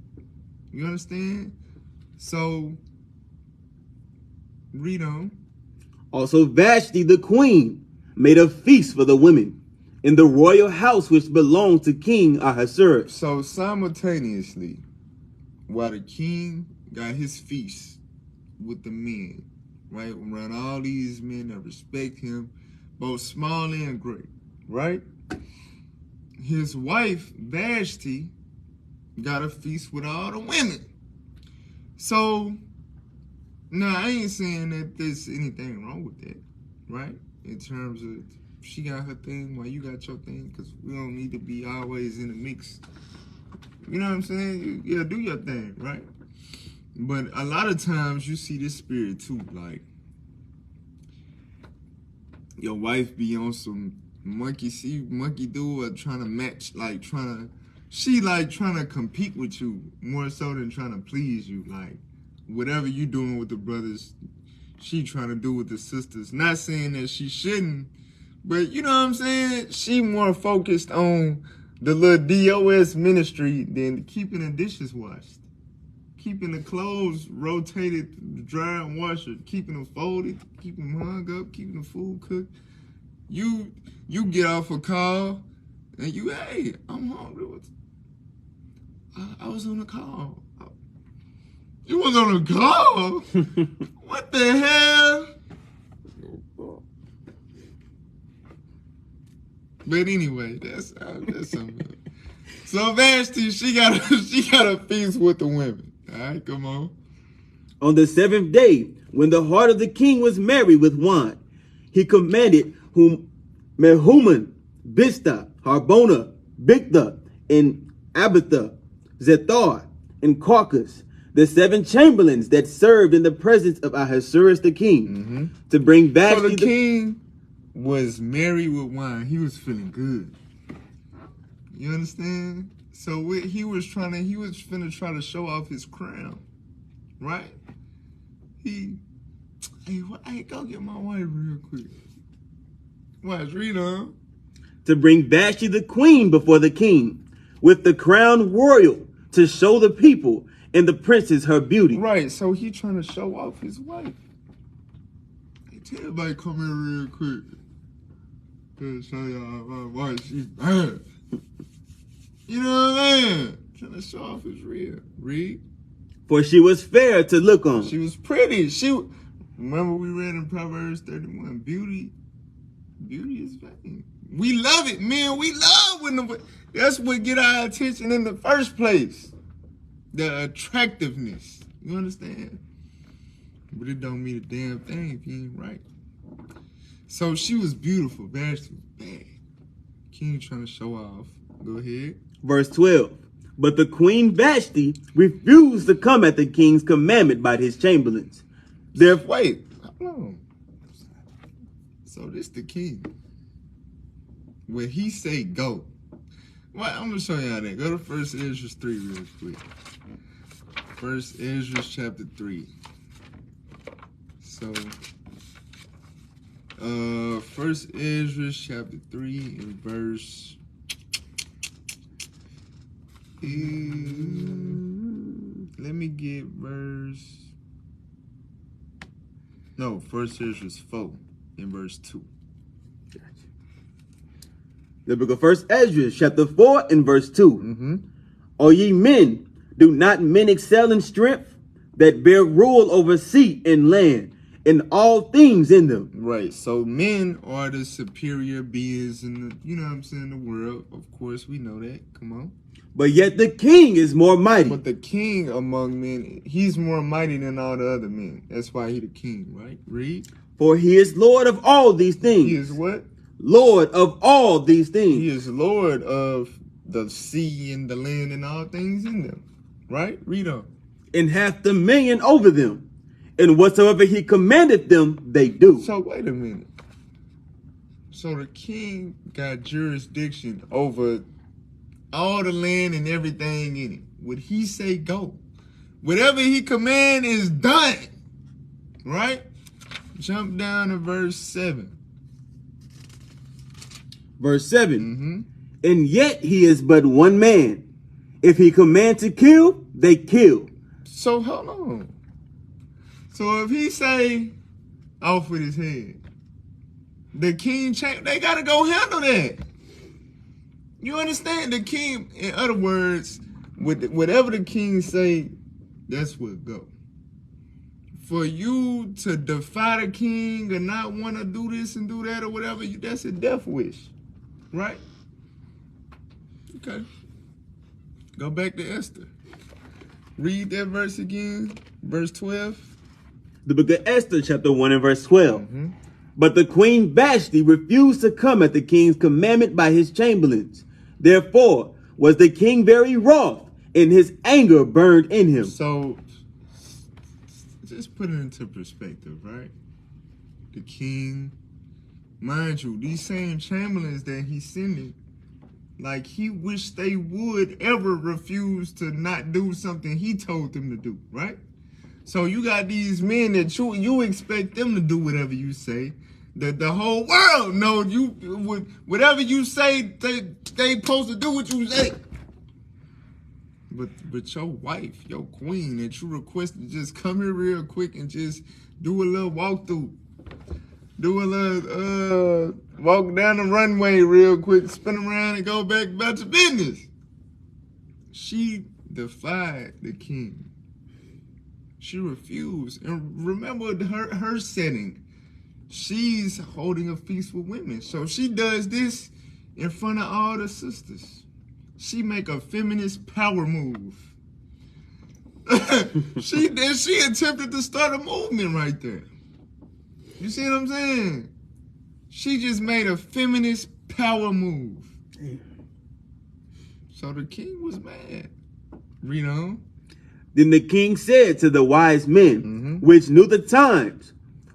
You understand? So, read on. Also, Vashti the queen made a feast for the women in the royal house which belonged to King Ahasuerus. So simultaneously, while the king got his feast with the men, right, around all these men that respect him, both small and great, right? His wife, Vashti, got a feast with all the women. So, now I ain't saying that there's anything wrong with that, right? In terms of she got her thing while you got your thing, because we don't need to be always in the mix. You know what I'm saying? Yeah, do your thing, right? But a lot of times you see this spirit too, like your wife be on some monkey do or trying to match, like trying to compete with you more so than trying to please you. Like whatever you doing with the brothers, she trying to do with the sisters. Not saying that she shouldn't, but you know what I'm saying? She more focused on the little DOS ministry than keeping the dishes washed, keeping the clothes rotated, dry and washed, keeping them folded, keeping them hung up, keeping the food cooked. You get off a call and you, hey, I'm hungry. I was on a call. You was on a call? What the hell? But anyway, that's something else. So Vashti, she got a feast with the women. All right, come on. On the 7th day, when the heart of the king was merry with wine, he commanded whom Mehuman, Biztha, Harbona, Bigtha, and Abitha, Zethar, and Carcas, the 7 chamberlains that served in the presence of Ahasuerus the king, to bring back. So the king was merry with wine. He was feeling good. You understand? So he was finna try to show off his crown, right? Hey, go get my wife real quick. Watch, read on. To bring Vashti the queen before the king, with the crown royal, to show the people and the princess her beauty. Right, so he trying to show off his wife. Hey, tell everybody come here real quick. To show y'all my wife, she's bad. You know what I'm saying? Trying to show off his real. Read. For she was fair to look on. She was pretty. Remember we read in Proverbs 31, beauty is vain. We love it, man. We love that's what get our attention in the first place. The attractiveness. You understand? But it don't mean a damn thing if you ain't right. So she was beautiful. Vashti was bad. King trying to show off. Go ahead. Verse 12. But the queen Vashti refused to come at the king's commandment by his chamberlains. Therefore, Wait, hold on. So this the king. When he say go. Well, I'm going to show y'all that. Go to 1 Ezra 3 real quick. 1 Ezra chapter 3. So, 1 Ezra chapter 3 and verse... let me get verse... No, 1 Ezra 4 in verse 2. the book of 1 Ezra, chapter 4 and verse 2. O ye men, do not men excel in strength, that bear rule over sea and land, and all things in them? Right, so men are the superior beings in the, you know what I'm saying, the world. Of course, we know that. Come on. But yet the king is more mighty. But the king among men, he's more mighty than all the other men. That's why he the king, right? Read. For he is Lord of all these things. He is what? Lord of all these things. He is Lord of the sea and the land and all things in them. Right? Read on. And hath dominion over them. And whatsoever he commandeth them, they do. So wait a minute. So the king got jurisdiction over all the land and everything in it. Would he say go? Whatever he command is done. Right? Jump down to verse 7. Verse 7. And yet he is but one man. If he command to kill, they kill. So hold on. So if he say off with his head, the king they gotta go handle that. You understand? The king, in other words, whatever the king say, that's what go. For you to defy the king or not want to do this and do that or whatever, that's a death wish, right? Okay. Go back to Esther. Read that verse again, verse 12. The book of Esther, chapter 1 and verse 12. But the queen Vashti refused to come at the king's commandment by his chamberlains. Therefore was the king very wroth, and his anger burned in him. So, just put it into perspective, right? The king, mind you, these same chamberlains that he's sending, like he wished they would ever refuse to not do something he told them to do, right? So you got these men that you expect them to do whatever you say. The whole world know you whatever you say they supposed to do what you say. But your wife, your queen that you requested, just come here real quick and just do a little walkthrough. Do a little walk down the runway real quick, spin around and go back about your business. She defied the king. She refused. And remember her setting. She's holding a feast with women. So she does this in front of all the sisters. She make a feminist power move. She attempted to start a movement right there. You see what I'm saying? She just made a feminist power move. So the king was mad. Read on. Then the king said to the wise men, which knew the times,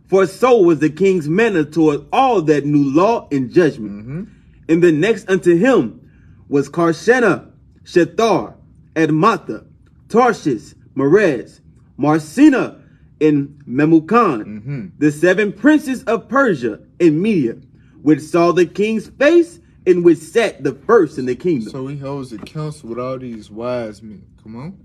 for so was the king's manner toward all that knew law and judgment. And the next unto him was Karshena, Shethar, Admatha, Tarshish, Meres, Marsina, and Memucan, the 7 princes of Persia and Media, which saw the king's face and which sat the first in the kingdom. So he holds a council with all these wise men. Come on.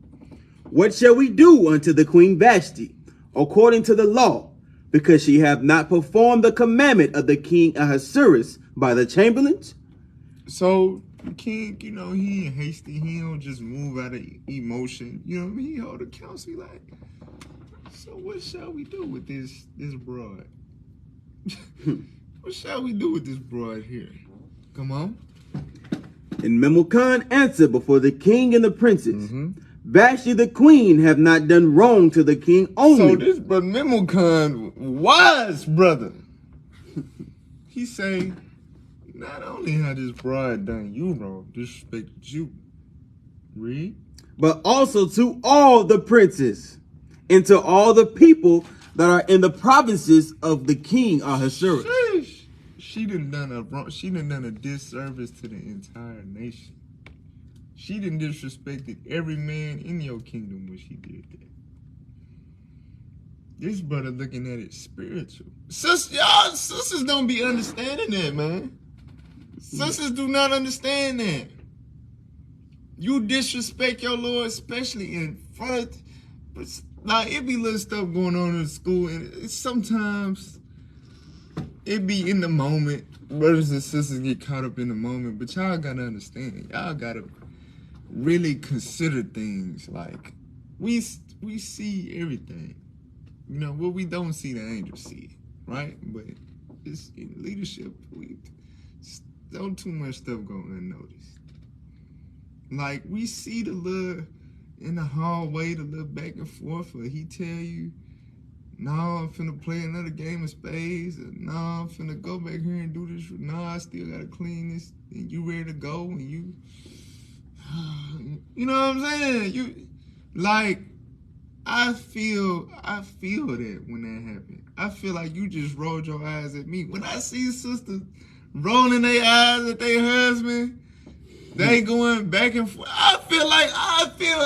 What shall we do unto the queen Vashti, according to the law, because she hath not performed the commandment of the king Ahasuerus by the chamberlains? So the king, he ain't hasty. He don't just move out of emotion. You know what I mean? He hold a council like, so what shall we do with this broad? What shall we do with this broad here? Come on. And Memucan answered before the king and the princes, Vashti the queen have not done wrong to the king only. So this brother Memucan, wise brother, he say, not only had this bride done you wrong, disrespected you, read, but also to all the princes and to all the people that are in the provinces of the king Ahasuerus. Sheesh. She done done a disservice to the entire nation. She done disrespected every man in your kingdom when she did that. This brother looking at it spiritual. Y'all sisters don't be understanding that, man. Sisters do not understand that. You disrespect your Lord, especially in front. But like, it be little stuff going on in school, and sometimes it be in the moment. Brothers and sisters get caught up in the moment, but y'all gotta understand. Y'all gotta really consider things. Like, we see everything. What we don't see, the angels see, right? But it's in leadership, don't too much stuff go unnoticed. Like, we see the little in the hallway, the little back and forth, or he tell you, no, I'm finna play another game of spades, or no, I'm finna go back here and do this, no, I still gotta clean this, and you ready to go, and you know what I'm saying? I feel that when that happened. I feel like you just rolled your eyes at me. When I see sisters rolling their eyes at their husband, they going back and forth, I feel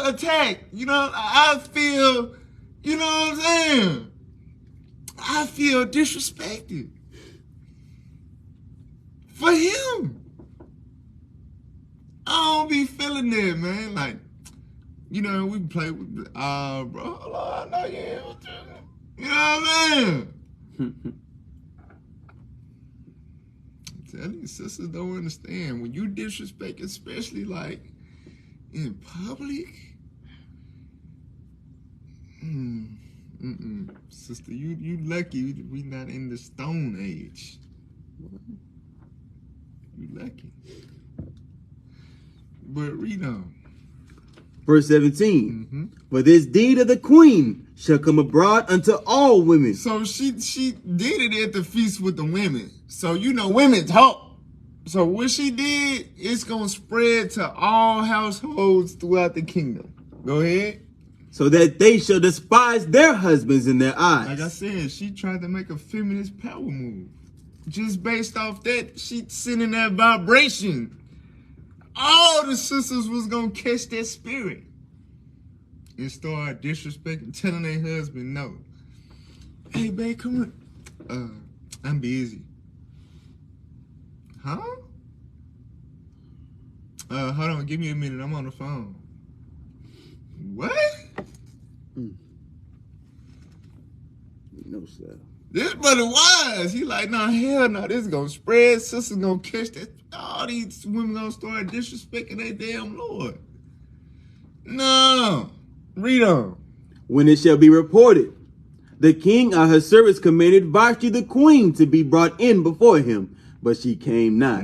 attacked. I feel, you know what I'm saying? I feel disrespected. For him. I don't be feeling that, man. Like, you know, we play with, bro, hold on, I know you ain't with you. You know what I mean? I'm telling you, sisters don't understand. When you disrespect, especially like in public, sister, you lucky we not in the Stone Age. You lucky. But read on. Verse 17. For this deed of the queen shall come abroad unto all women. So she did it at the feast with the women. So you know women talk. So what she did, it's gonna spread to all households throughout the kingdom. Go ahead. So that they shall despise their husbands in their eyes. Like I said, she tried to make a feminist power move. Just based off that, she sending that vibration. All the sisters was gonna catch that spirit and start disrespecting, telling their husband no. Hey, babe, come on. I'm busy. Huh? Hold on, give me a minute. I'm on the phone. What? No, sir. This brother wise. He like, nah, hell no. This is gonna spread. Sisters gonna catch that. All these women gonna start disrespecting their damn Lord. No. Read on. When it shall be reported, the king Ahasuerus commanded Vashti the queen to be brought in before him, but she came not.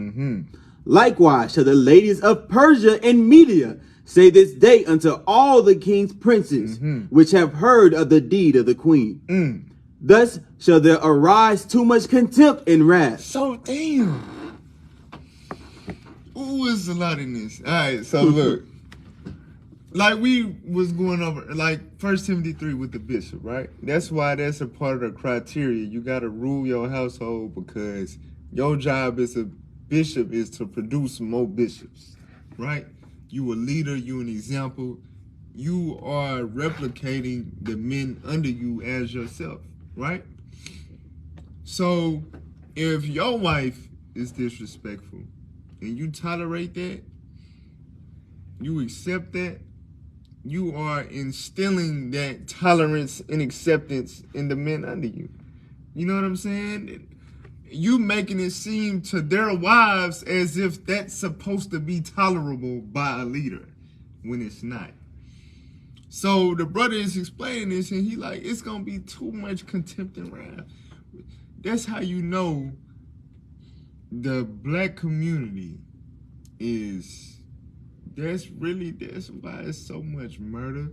Likewise shall the ladies of Persia and Media say this day unto all the king's princes, which have heard of the deed of the queen. Thus shall there arise too much contempt and wrath. So damn. Ooh, it's a lot in this. All right, so look. Like we was going over, like 1 Timothy 3 with the bishop, right? That's why that's a part of the criteria. You got to rule your household because your job as a bishop is to produce more bishops, right? You a leader, you an example. You are replicating the men under you as yourself, right? So if your wife is disrespectful and you tolerate that, you accept that, you are instilling that tolerance and acceptance in the men under you. You know what I'm saying? You making it seem to their wives as if that's supposed to be tolerable by a leader when it's not. So the brother is explaining this and he like, it's going to be too much contempt and wrath. That's how you know the black community is... That's why it's so much murder.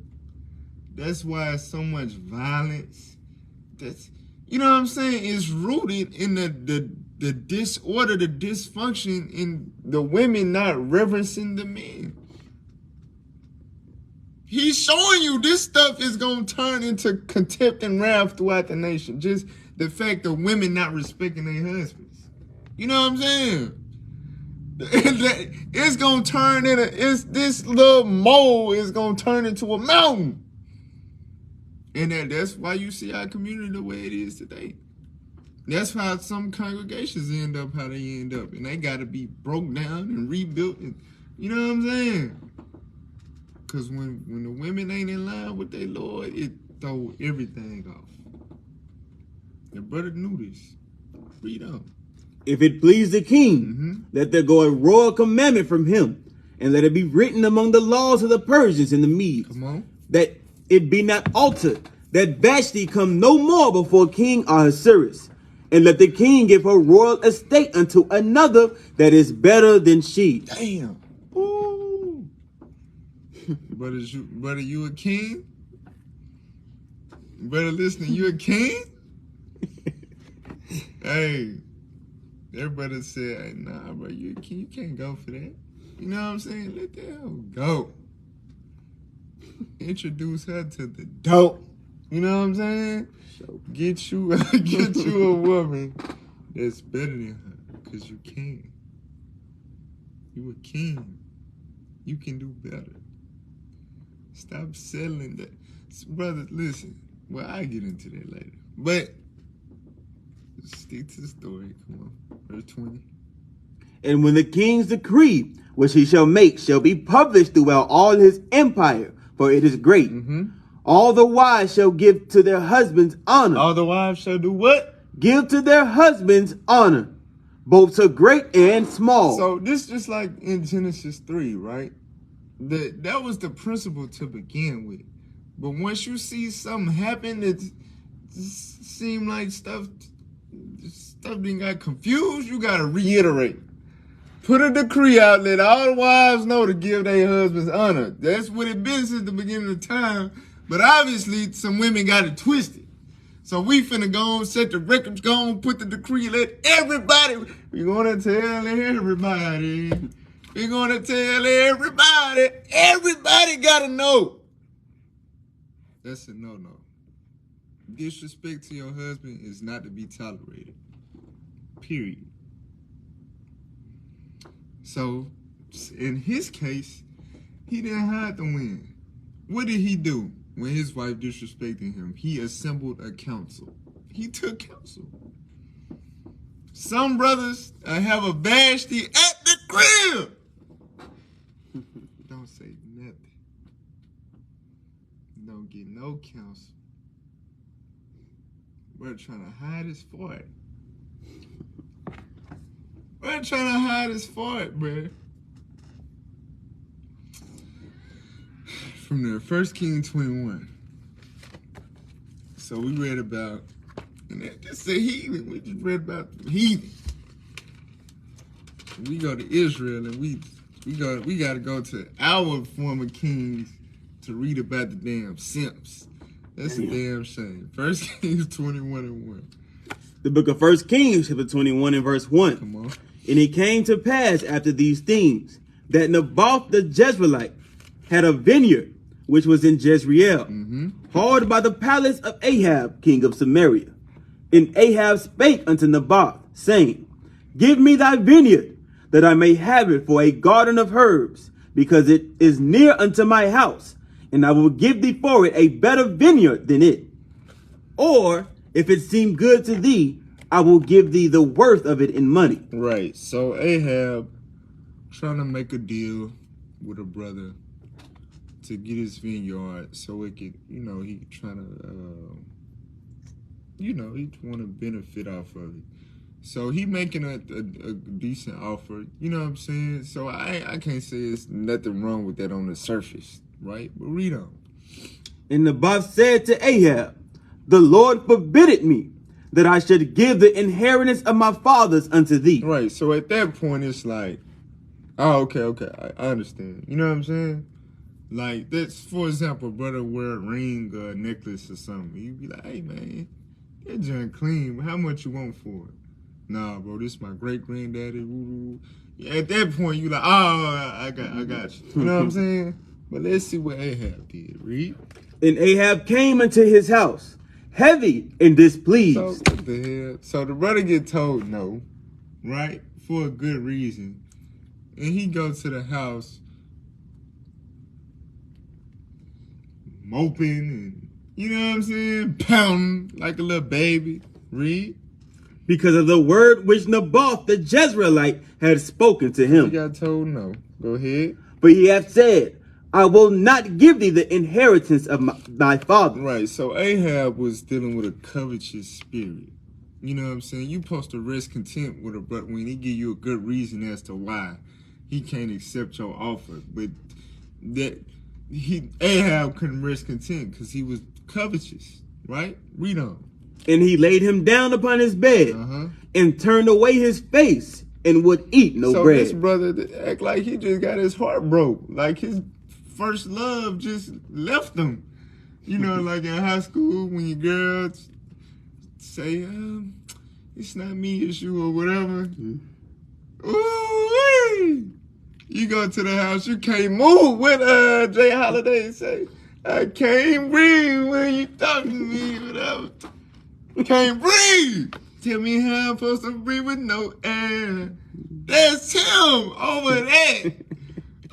That's why it's so much violence. That's, you know what I'm saying? It's rooted in the disorder, the dysfunction in the women not reverencing the men. He's showing you this stuff is going to turn into contempt and wrath throughout the nation. Just the fact of women not respecting their husbands. You know what I'm saying? It's gonna turn into this little mole is gonna turn into a mountain, and that's why you see our community the way it is today. That's how some congregations end up how they end up, and they got to be broke down and rebuilt. And you know what I'm saying? Because when the women ain't in line with their Lord, it throw everything off. Your brother knew this. Read on. If it please the king, let there go a royal commandment from him, and let it be written among the laws of the Persians and the Medes, that it be not altered, that Vashti come no more before King Ahasuerus, and let the king give her royal estate unto another that is better than she. Damn. Ooh. Brother, you a king? Brother, listen, you a king? Hey. Their brother said, hey, nah, bro, you can't go for that. You know what I'm saying? Let the hell go. Introduce her to the dope. You know what I'm saying? Get you a woman that's better than her, because you can. You a king. You can do better. Stop settling that. Brother, listen. Well, I'll get into that later. But stick to the story. Come on. Verse 20. And when the king's decree, which he shall make, shall be published throughout all his empire, for it is great, all the wives shall give to their husbands honor. All the wives shall do what? Give to their husbands honor, both to great and small. So this just like in Genesis 3, right? That was the principle to begin with. But once you see something happen that seem like stuff didn't got confused, you gotta reiterate. Put a decree out, let all the wives know to give their husbands honor. That's what it been since the beginning of time. But obviously, some women got it twisted. So we finna go on, set the records, go on, put the decree, let everybody, we gonna tell everybody. We gonna tell everybody. Everybody gotta know. That's a no-no. Disrespect to your husband is not to be tolerated. Period. So, in his case, he didn't have to win. What did he do when his wife disrespected him? He assembled a council. He took counsel. Some brothers have a Vashti at the crib. Don't say nothing. Don't get no counsel. We're trying to hide his fart. We're trying to hide his fart, man. From there, 1 Kings 21. So we read about, and that's the heathen. We just read about the heathen. We go to Israel and we got to go to our former kings to read about the damn simps. That's a damn shame. 1 Kings 21 and 1. The book of 1 Kings, chapter 21 and verse 1. Come on. And it came to pass after these things that Naboth the Jezreelite had a vineyard which was in Jezreel, hard by the palace of Ahab, king of Samaria. And Ahab spake unto Naboth, saying, Give me thy vineyard, that I may have it for a garden of herbs, because it is near unto my house, and I will give thee for it a better vineyard than it. Or, if it seem good to thee, I will give thee the worth of it in money. Right. So Ahab trying to make a deal with a brother to get his vineyard so it could, he trying to, he want to benefit off of it. So he making a decent offer, you know what I'm saying? So I can't say it's nothing wrong with that on the surface, right? But read on. And Naboth said to Ahab, The Lord forbid it me, that I should give the inheritance of my fathers unto thee. Right, so at that point, it's like, oh, okay, I understand. You know what I'm saying? Like, that's, for example, brother wear a ring or a necklace or something. You be like, hey, man, that junk clean. How much you want for it? Nah, bro, this my great-granddaddy. At that point, you like, oh, I got you. You know what I'm saying? But let's see what Ahab did. Read. And Ahab came into his house, heavy and displeased. So, what the hell? So the brother get told no, right? For a good reason. And he goes to the house moping and, you know what I'm saying, pounding like a little baby. Read. Because of the word which Naboth the Jezreelite had spoken to He him. got told no. Go ahead. But he hath said, I will not give thee the inheritance of thy father. Right, so Ahab was dealing with a covetous spirit. You know what I'm saying? You supposed to rest content with a brother when he give you a good reason as to why he can't accept your offer. But Ahab couldn't rest content because he was covetous, right? Read on. And he laid him down upon his bed and turned away his face and would eat no so bread. This brother act like he just got his heart broke. Like his first love just left him. You know, like in high school when your girls say, it's not me, it's you or whatever. Ooh, you go to the house, you can't move. When Jay Holiday say, I can't breathe when you talk to me, whatever. Can't breathe. Tell me how I'm supposed to breathe with no air. That's him over that.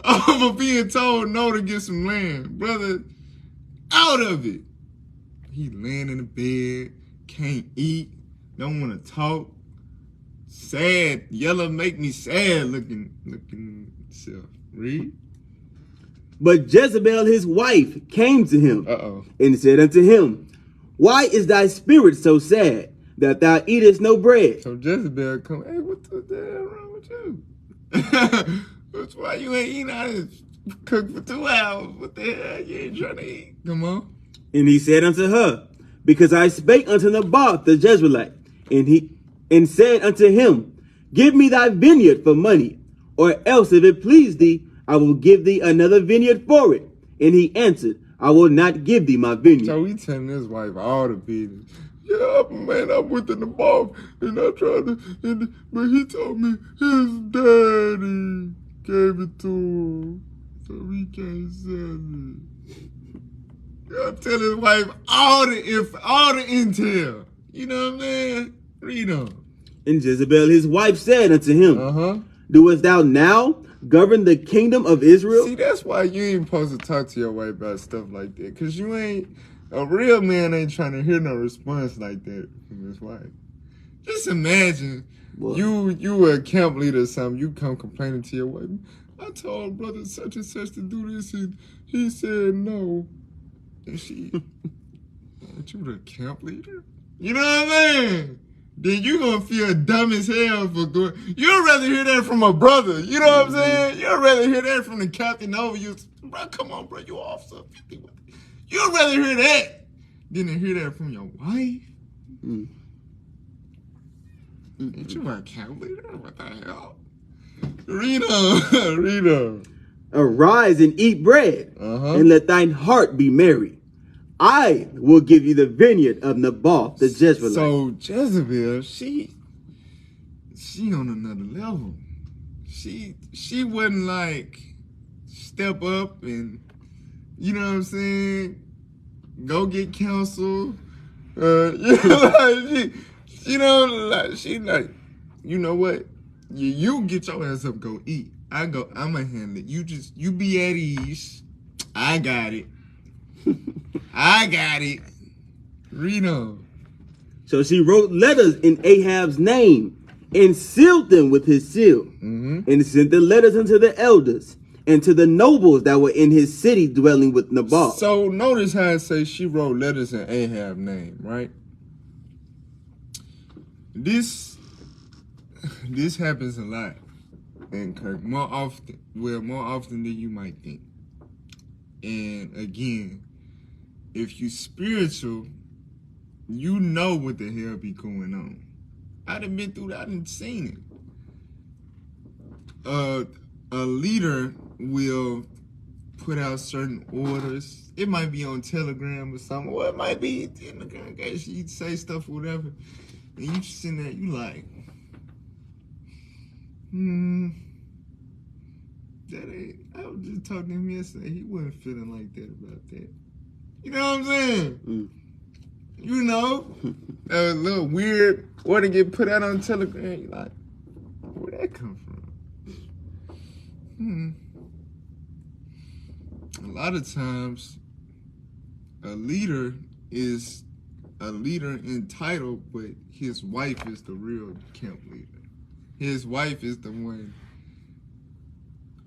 Over being told no to get some land. Brother, out of it. He laying in the bed, can't eat, don't want to talk. sad. Yellow make me sad looking self. Read. But Jezebel his wife came to him Uh-oh. and said unto him, Why is thy spirit so sad, that thou eatest no bread? So Jezebel come, hey, what the hell wrong with you? That's why you ain't eating. I just cooked for 2 hours. What the hell? You ain't trying to eat. Come on. And he said unto her, Because I spake unto Naboth the Jezreelite, and said unto him, Give me thy vineyard for money, or else if it please thee, I will give thee another vineyard for it. And he answered, I will not give thee my vineyard. So he telling his wife all the business. Yeah, man, I went to the bar and I tried to, but he told me his daddy gave it to him, so he can't sell it. I'm telling his wife all the intel. You know what I'm saying? Read on. And Jezebel his wife said unto him, Doest thou now govern the kingdom of Israel? See, that's why you ain't supposed to talk to your wife about stuff like that, because you ain't, a real man ain't trying to hear no response like that from his wife. Just imagine you a camp leader or something, you come complaining to your wife, I told brother such and such to do this and he said no. And she, aren't you the camp leader? You know what I mean? Then you gonna feel dumb as hell for going. You'd rather hear that from a brother. You know what I'm saying? You'd rather hear that from the captain over you. Bro, come on, bro, you officer. You'd rather hear that than to hear that from your wife. Ain't you my camp leader? What the hell? Read on, read on. Arise and eat bread, and let thine heart be merry. I will give you the vineyard of Naboth the Jezreelite. So Jezebel, she on another level. She wasn't like step up and, you know what I'm saying, go get counsel. She like, you know what? You get your ass up, go eat. I'ma handle it. You be at ease. I got it. I got it. Read on. So she wrote letters in Ahab's name and sealed them with his seal, and sent the letters unto the elders and to the nobles that were in his city dwelling with Naboth. So notice how it says she wrote letters in Ahab's name, right? This happens a lot in Kirk, more often than you might think. And again, if you spiritual, you know what the hell be going on. I done been through that, I done seen it. A leader will put out certain orders. It might be on Telegram or something, or it might be in the congregation. You say stuff or whatever, and you just sitting there, you like, that ain't. I was just talking to him yesterday. He wasn't feeling like that about that. You know what I'm saying? You know, a little weird order get put out on Telegram. You like, where'd that come from? A lot of times, a leader is a leader in title, but his wife is the real camp leader. His wife is the one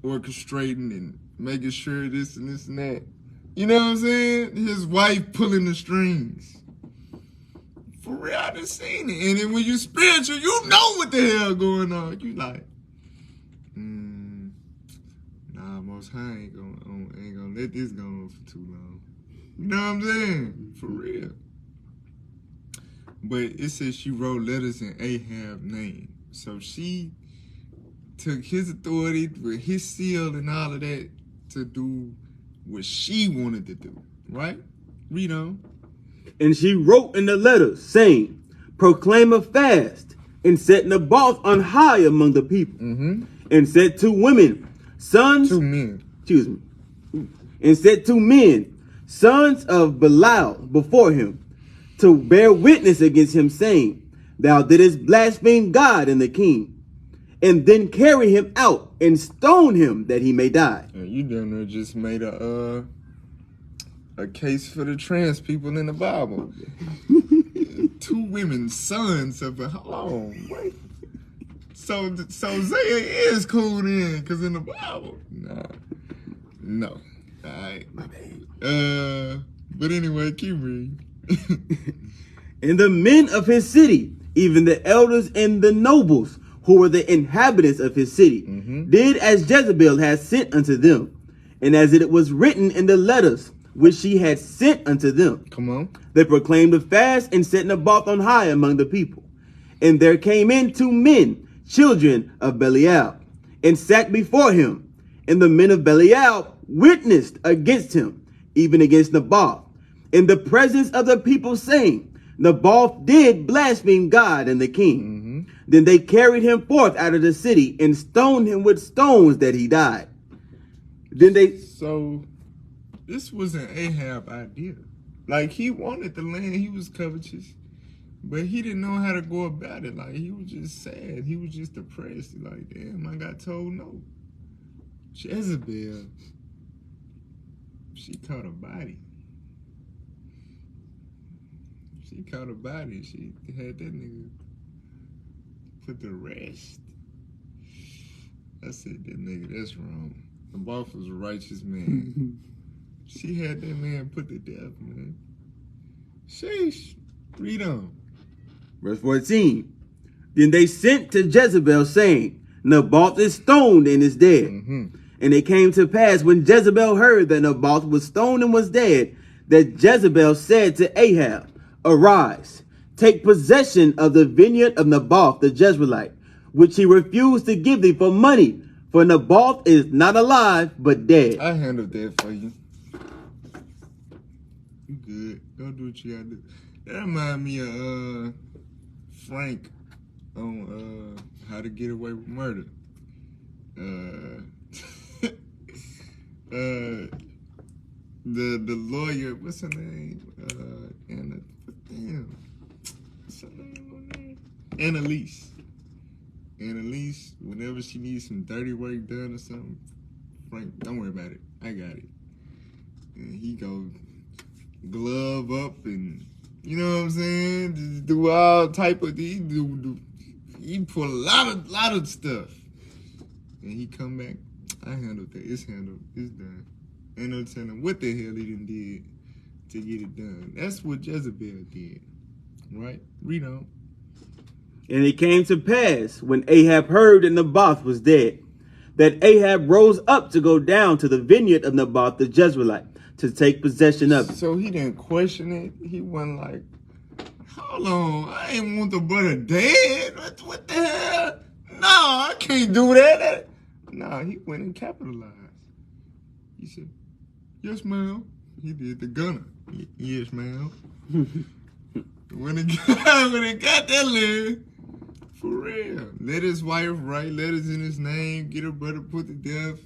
orchestrating and making sure this and this and that. You know what I'm saying? His wife pulling the strings. For real, I done seen it. And then when you spiritual, you know what the hell going on. You like, nah, Most High ain't gonna let this go on for too long. You know what I'm saying? For real. But it says she wrote letters in Ahab's name. So she took his authority with his seal and all of that to do what she wanted to do, right? Read on. And she wrote in the letters, saying, Proclaim a fast, and set Naboth on high among the people. And said to women, sons... Two men. Excuse me. And said to men, sons of Belial, before him, to bear witness against him, saying, Thou didst blaspheme God and the king, and then carry him out and stone him that he may die. You damn near just made a case for the trans people in the Bible. Two women, sons of a, hold on, wait. So Zaya is cool then, cause in the Bible, no. All right, my bad. But anyway, keep reading. And the men of his city, even the elders and the nobles, who were the inhabitants of his city, did as Jezebel had sent unto them, and as it was written in the letters which she had sent unto them. Come on. They proclaimed a fast and set Naboth on high among the people. And there came in 2 men, children of Belial, and sat before him. And the men of Belial witnessed against him, even against Naboth, in the presence of the people, saying, Naboth did blaspheme God and the king. Then they carried him forth out of the city and stoned him with stones that he died. So this was an Ahab idea. Like, he wanted the land, he was covetous, but he didn't know how to go about it. Like, he was just sad. He was just depressed. Like, damn, I got told no. Jezebel, she caught a body. She caught a body. She had that nigga put to rest. I said, that nigga, that's wrong. The boss was a righteous man. She had that man put to death, man. Sheesh. Read on. Verse 14. Then they sent to Jezebel, saying, Naboth is stoned and is dead. And it came to pass, when Jezebel heard that Naboth was stoned and was dead, that Jezebel said to Ahab, Arise, take possession of the vineyard of Naboth the Jezreelite, which he refused to give thee for money, for Naboth is not alive, but dead. I handled that for you. You good. Go do what you gotta do. That remind me of Frank on How to Get Away with Murder. The lawyer, what's her name? What's her name on there? Annalise. Annalise, whenever she needs some dirty work done or something, Frank, don't worry about it. I got it. And he go glove up and, you know what I'm saying? Just do all type of, he pull a lot of stuff. And he come back, I handled that. It's handled. It's done. Ain't no telling what the hell he done did to get it done. That's what Jezebel did. Right? Read on. And it came to pass, when Ahab heard that Naboth was dead, that Ahab rose up to go down to the vineyard of Naboth the Jezreelite, to take possession of it. So he didn't question it. He wasn't like, hold on, I ain't want the brother dead. What the hell? No, I can't do that. No, he went and capitalized. He said, yes, ma'am. He did the gunner. Yes, ma'am. when he got that land, for real. Let his wife write letters in his name, get her brother put to death.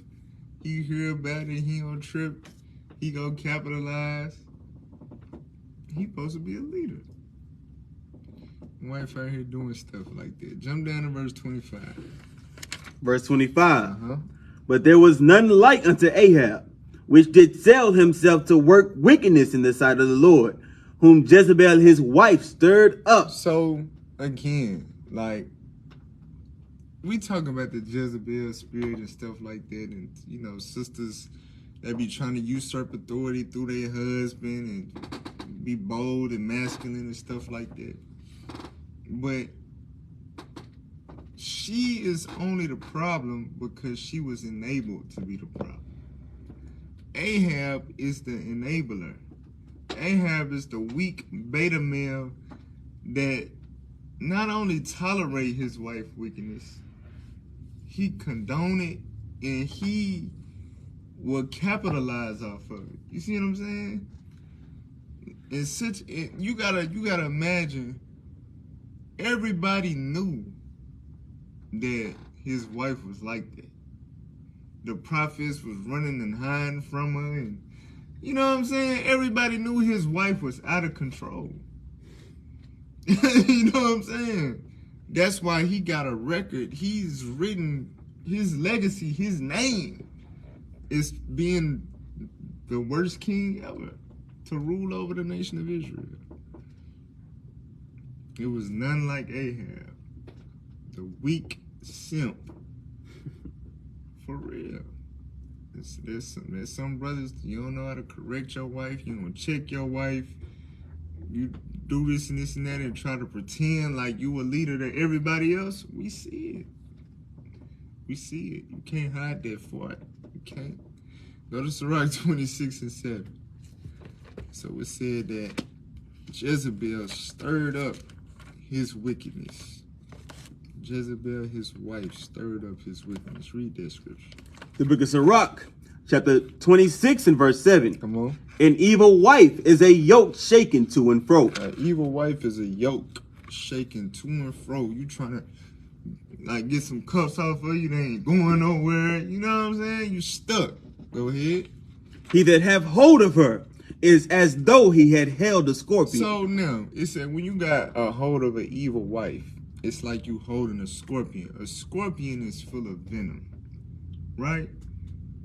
He hear about it, he on trip. He gonna capitalize. He supposed to be a leader. Wife out here doing stuff like that. Jump down to verse 25. Verse 25. But there was none like unto Ahab, which did sell himself to work wickedness in the sight of the Lord, whom Jezebel his wife stirred up. So, again, like, we talk about the Jezebel spirit and stuff like that, and, you know, sisters that be trying to usurp authority through their husband and be bold and masculine and stuff like that. But she is only the problem because she was enabled to be the problem. Ahab is the enabler. Ahab is the weak beta male that not only tolerate his wife's wickedness, he condone it and he will capitalize off of it. You see what I'm saying? You gotta imagine, everybody knew that his wife was like that. The prophets was running and hiding from her, and you know what I'm saying? Everybody knew his wife was out of control. You know what I'm saying? That's why he got a record. He's written his legacy, his name is being the worst king ever to rule over the nation of Israel. It was none like Ahab, the weak simp. For real. There's some brothers, you don't know how to correct your wife, you don't check your wife, you do this and this and that and try to pretend like you a leader to everybody else. We see it. We see it. You can't hide that fart. You can't. Go to Sirach 26 and 7. So it said that Jezebel stirred up his wickedness. Jezebel, his wife, stirred up his wickedness. Read that scripture. The book of Sirach, chapter 26 and verse 7. Come on. An evil wife is a yoke shaken to and fro. An evil wife is a yoke shaken to and fro. You trying to like get some cuffs off of you, they ain't going nowhere. You know what I'm saying? You stuck. Go ahead. He that have hold of her is as though he had held a scorpion. So now, it said when you got a hold of an evil wife, it's like you holding a scorpion. A scorpion is full of venom, right?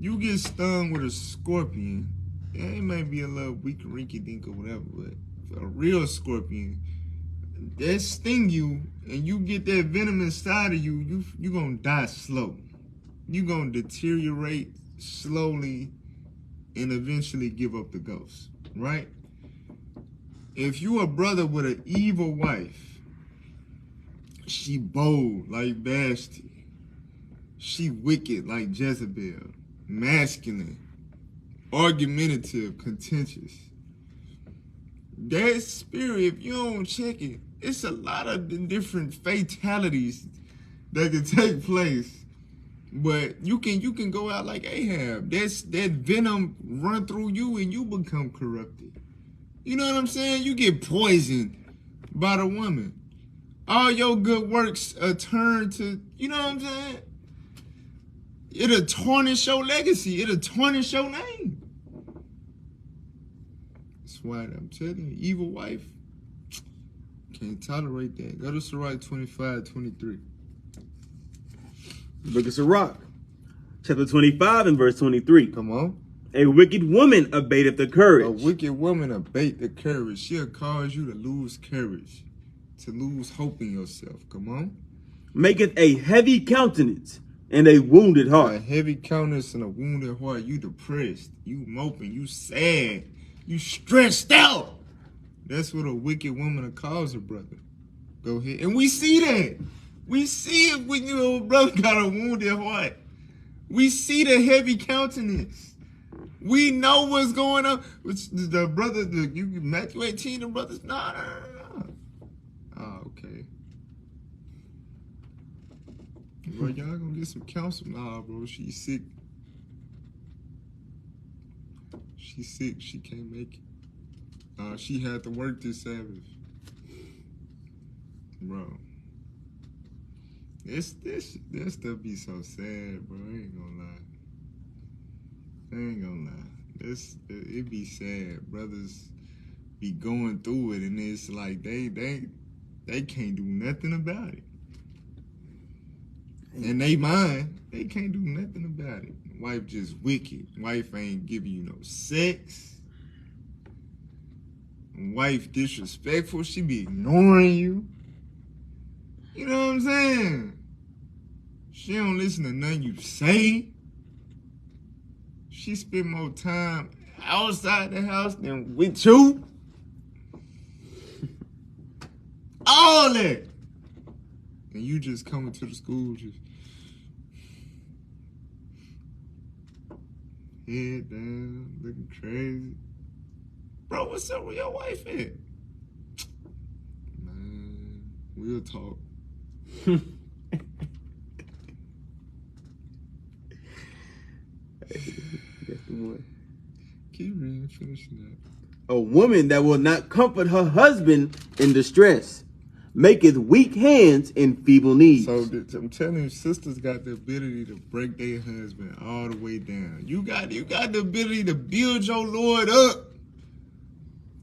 You get stung with a scorpion, yeah, it might be a little weak, rinky-dink or whatever, but a real scorpion, that sting you and you get that venom inside of you, you gonna die slow. You gonna deteriorate slowly and eventually give up the ghost, right? If you a brother with an evil wife, she bold like Vashti. She wicked like Jezebel, masculine, argumentative, contentious. That spirit, if you don't check it, it's a lot of different fatalities that can take place. But you can go out like Ahab. That venom run through you and you become corrupted. You know what I'm saying? You get poisoned by the woman. All your good works turn to, you know what I'm saying? It'll tarnish your legacy. It'll tarnish your name. That's why I'm telling you, evil wife, can't tolerate that. Go to Sirach 25:23. The book of Sirach, chapter 25 and verse 23. Come on. A wicked woman abateth the courage. A wicked woman abate the courage. She'll cause you to lose courage, to lose hope in yourself. Come on. Maketh a heavy countenance and a wounded A heart. heavy countenance and a wounded heart. You depressed. You moping. You sad. You stressed out. That's what a wicked woman will cause a brother. Go ahead. And we see that. We see it when your brother got a wounded heart. We see the heavy countenance. We know what's going on. The brother, Matthew 18, the brothers, no. Oh, okay. Bro, y'all gonna get some counsel? Nah, bro, she's sick. She's sick, she can't make it. She had to work this Sabbath. Bro. This stuff be so sad, bro. I ain't gonna lie. It be sad. Brothers be going through it, and it's like they can't do nothing about it. And they mind, they can't do nothing about it. Wife just wicked. Wife ain't giving you no sex. Wife disrespectful. She be ignoring you. You know what I'm saying? She don't listen to nothing you say. She spend more time outside the house than with you. All that. And you just coming to the school just head down, looking crazy. Bro, what's up with your wife at? Man, we'll talk. Keep reading, finishing that. A woman that will not comfort her husband in distress maketh weak hands and feeble knees. So I'm telling you, sisters got the ability to break their husband all the way down. You got the ability to build your Lord up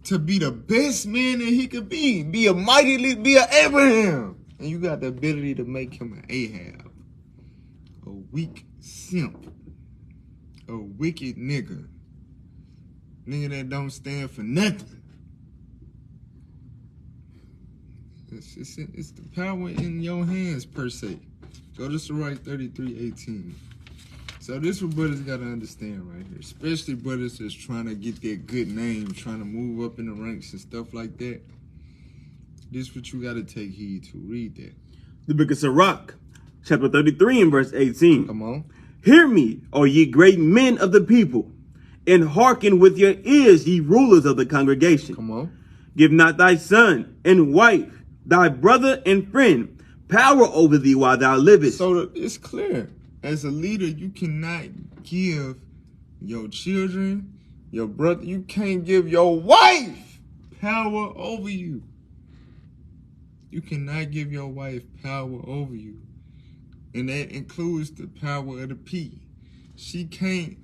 to be the best man that he could be a be an Abraham. And you got the ability to make him an Ahab, a weak simp, a wicked nigga that don't stand for nothing. It's the power in your hands, per se. Go to Sirach 33:18. So this what brothers gotta understand right here, especially brothers that's trying to get that good name, trying to move up in the ranks and stuff like that. This what you gotta take heed to. Read that. The book of Sirach, chapter 33 and verse 18. Come on. Hear me, O ye great men of the people, and hearken with your ears, ye rulers of the congregation. Come on. Give not thy son and wife, thy brother and friend, power over thee while thou livest. So it's clear. As a leader, you cannot give your children, your brother, you can't give your wife power over you. You cannot give your wife power over you. And that includes the power of the P. She can't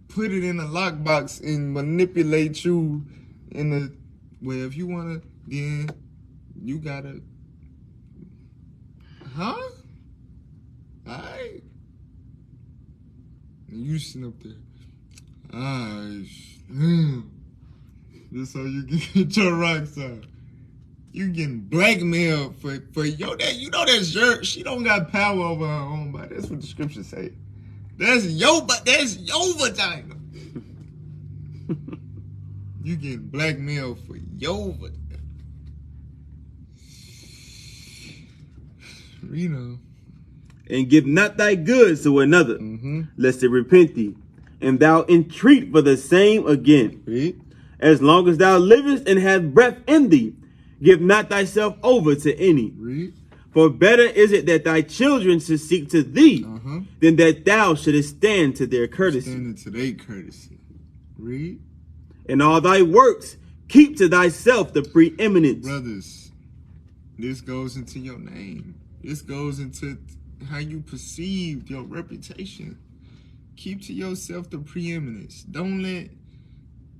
put it in a lockbox and manipulate you in a, well, if you want to, then you got to, huh? All right. And you sitting up there, this how you get your rocks out. You getting blackmailed for your that, you know that's your, she don't got power over her own body. That's what the scriptures say. That's your vagina. You getting blackmailed for your vagina. You know. And give not thy goods to another, lest it repent thee, and thou entreat for the same again. Read. As long as thou livest and hast breath in thee, give not thyself over to any. Read. For better is it that thy children should seek to thee, than that thou shouldest stand to their courtesy. Standing to their courtesy. Read. In all thy works, keep to thyself the preeminence. Brothers, this goes into your name. This goes into how you perceive your reputation. Keep to yourself the preeminence. Don't let,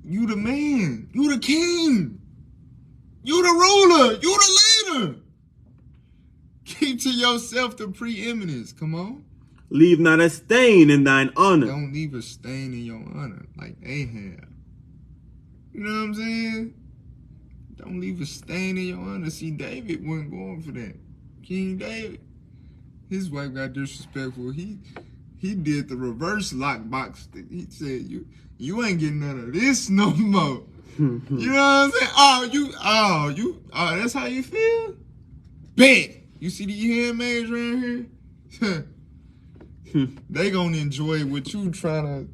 you the man, you the king, you the ruler, you the leader. Keep to yourself the preeminence. Come on. Leave not a stain in thine honor. Don't leave a stain in your honor like Ahab. You know what I'm saying? Don't leave a stain in your honor. See, David wasn't going for that. King David, his wife got disrespectful. He did the reverse lockbox. He said, you ain't getting none of this no more. You know what I'm saying? Oh, that's how you feel? Bet. You see these handmaids around here? They gonna enjoy what you trying to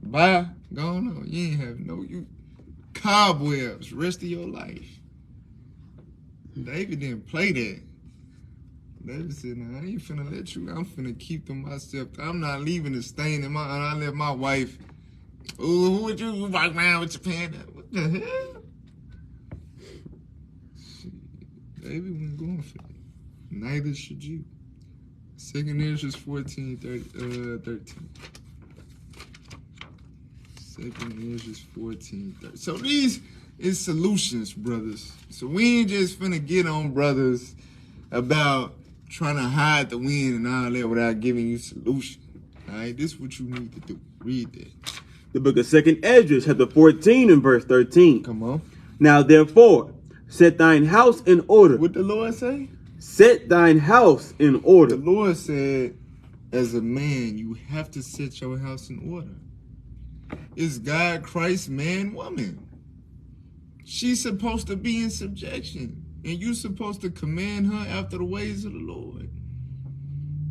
buy. Going on. You ain't have you cobwebs rest of your life. David didn't play that. David said, "No, I ain't finna let you. I'm finna keep them myself. I'm not leaving a stain in my honor. I let my wife. Ooh, who would you walk around with your panda? What the hell?" David wasn't going for that. Neither should you. 2 Ezra 14:13. 2 Ezra 14:13. So these is solutions, brothers. So we ain't just finna get on brothers about trying to hide the wind and all that without giving you solution. All right, this is what you need to do. Read that. The book of 2 Ezra, chapter 14 and verse 13. Come on. Now therefore, set thine house in order. What the Lord say? Set thine house in order. The Lord said, as a man, you have to set your house in order. It's God, Christ, man, woman. She's supposed to be in subjection. And you're supposed to command her after the ways of the Lord.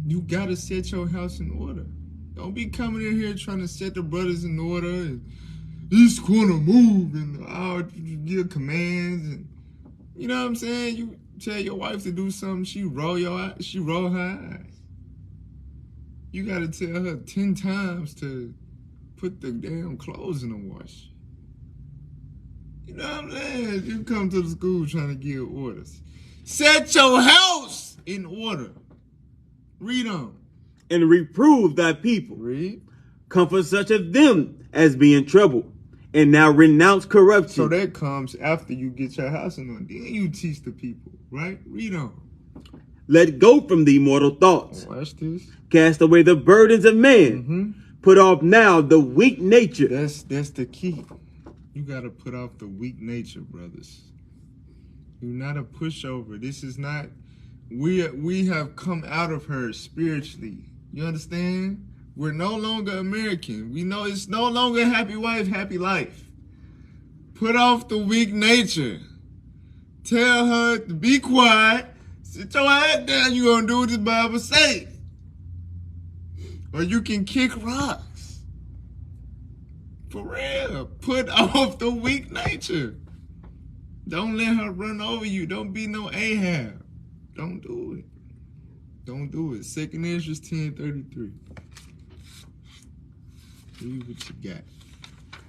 You got to set your house in order. Don't be coming in here trying to set the brothers in order. And he's going to move and give commands. And, you know what I'm saying? You tell your wife to do something, she roll her eyes. You got to tell her 10 times to put the damn clothes in the wash. You know what I'm saying? You come to the school trying to give orders. Set your house in order. Read on. And reprove thy people. Read. Comfort such of them as be in trouble. And now renounce corruption. So that comes after you get your house in order. Then you teach the people, right? Read on. Let go from thee mortal thoughts. Watch this. Cast away the burdens of man. Put off now the weak nature. That's the key. You got to put off the weak nature, brothers. You're not a pushover. This is not we have come out of her spiritually. You understand? We're no longer American. We know it's no longer happy wife, happy life. Put off the weak nature. Tell her to be quiet. Sit your head down. You're going to do what the Bible says. Or you can kick rocks. For real. Put off the weak nature. Don't let her run over you. Don't be no Ahab. Don't do it. Don't do it. 2nd Esdras 10:33. Read what you got.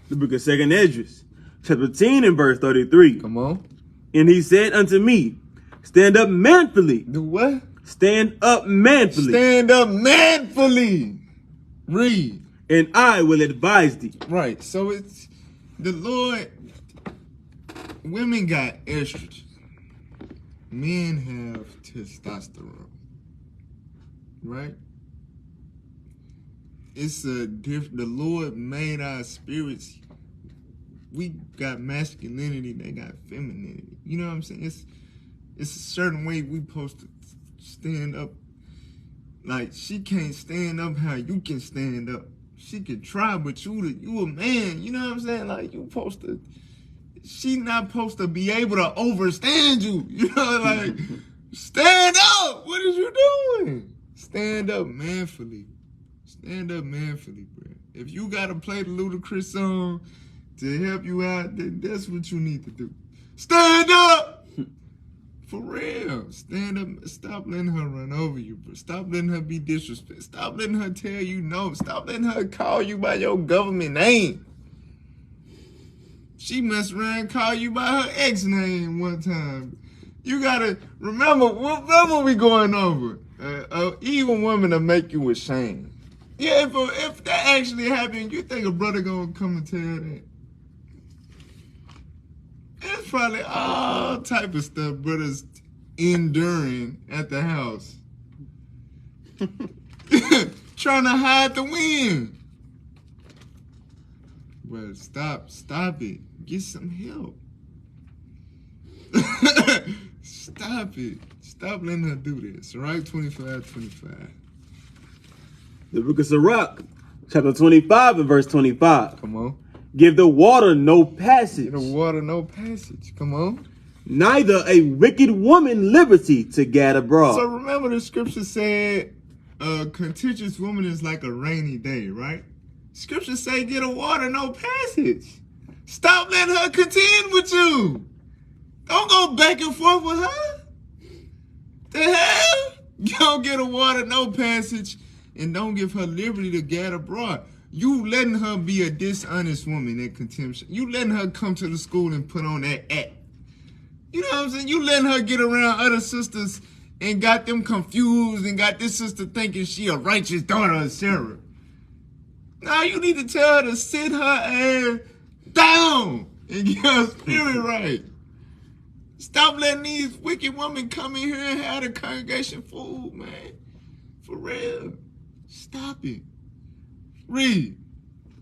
The book of 2nd Esdras, chapter 10 and verse 33. Come on. And he said unto me, stand up manfully. Do what? Stand up manfully. Stand up manfully. Read. And I will advise thee. Right. So it's the Lord. Women got estrogen. Men have testosterone. Right? It's a different. The Lord made our spirits. We got masculinity. They got femininity. You know what I'm saying? It's a certain way we supposed to stand up. Like, she can't stand up how you can stand up. She could try, but you a man. You know what I'm saying? Like, you supposed to. She not supposed to be able to overstand you. You know, like, stand up. What is you doing? Stand up manfully. Stand up manfully, bro. If you gotta play the Ludacris song to help you out, then that's what you need to do. Stand up! For real. Stand up. Stop letting her run over you, bro. Stop letting her be disrespectful. Stop letting her tell you no. Stop letting her call you by your government name. She messed around and called you by her ex name one time. You gotta remember we going over. An evil woman to make you ashamed. Yeah, if that actually happened, you think a brother gonna come and tell that? It's probably all type of stuff brothers enduring at the house. Trying to hide the win. But stop it. Get some help. Stop it. Stop letting her do this. All right, 25:25. The book of Sirach, chapter 25 and verse 25. Come on. Give the water no passage. The water no passage. Come on. Neither a wicked woman liberty to gad abroad. So remember the scripture said a contentious woman is like a rainy day, right? Scripture say get a water no passage. Stop letting her contend with you. Don't go back and forth with her. The hell? You don't get a water no passage and don't give her liberty to gad abroad. You letting her be a dishonest woman in contempt. You letting her come to the school and put on that act. You know what I'm saying? You letting her get around other sisters and got them confused and got this sister thinking she a righteous daughter of Sarah. Now you need to tell her to sit her ass down and get her spirit right. Stop letting these wicked women come in here and have the congregation fooled, man. For real. Stop it. Read.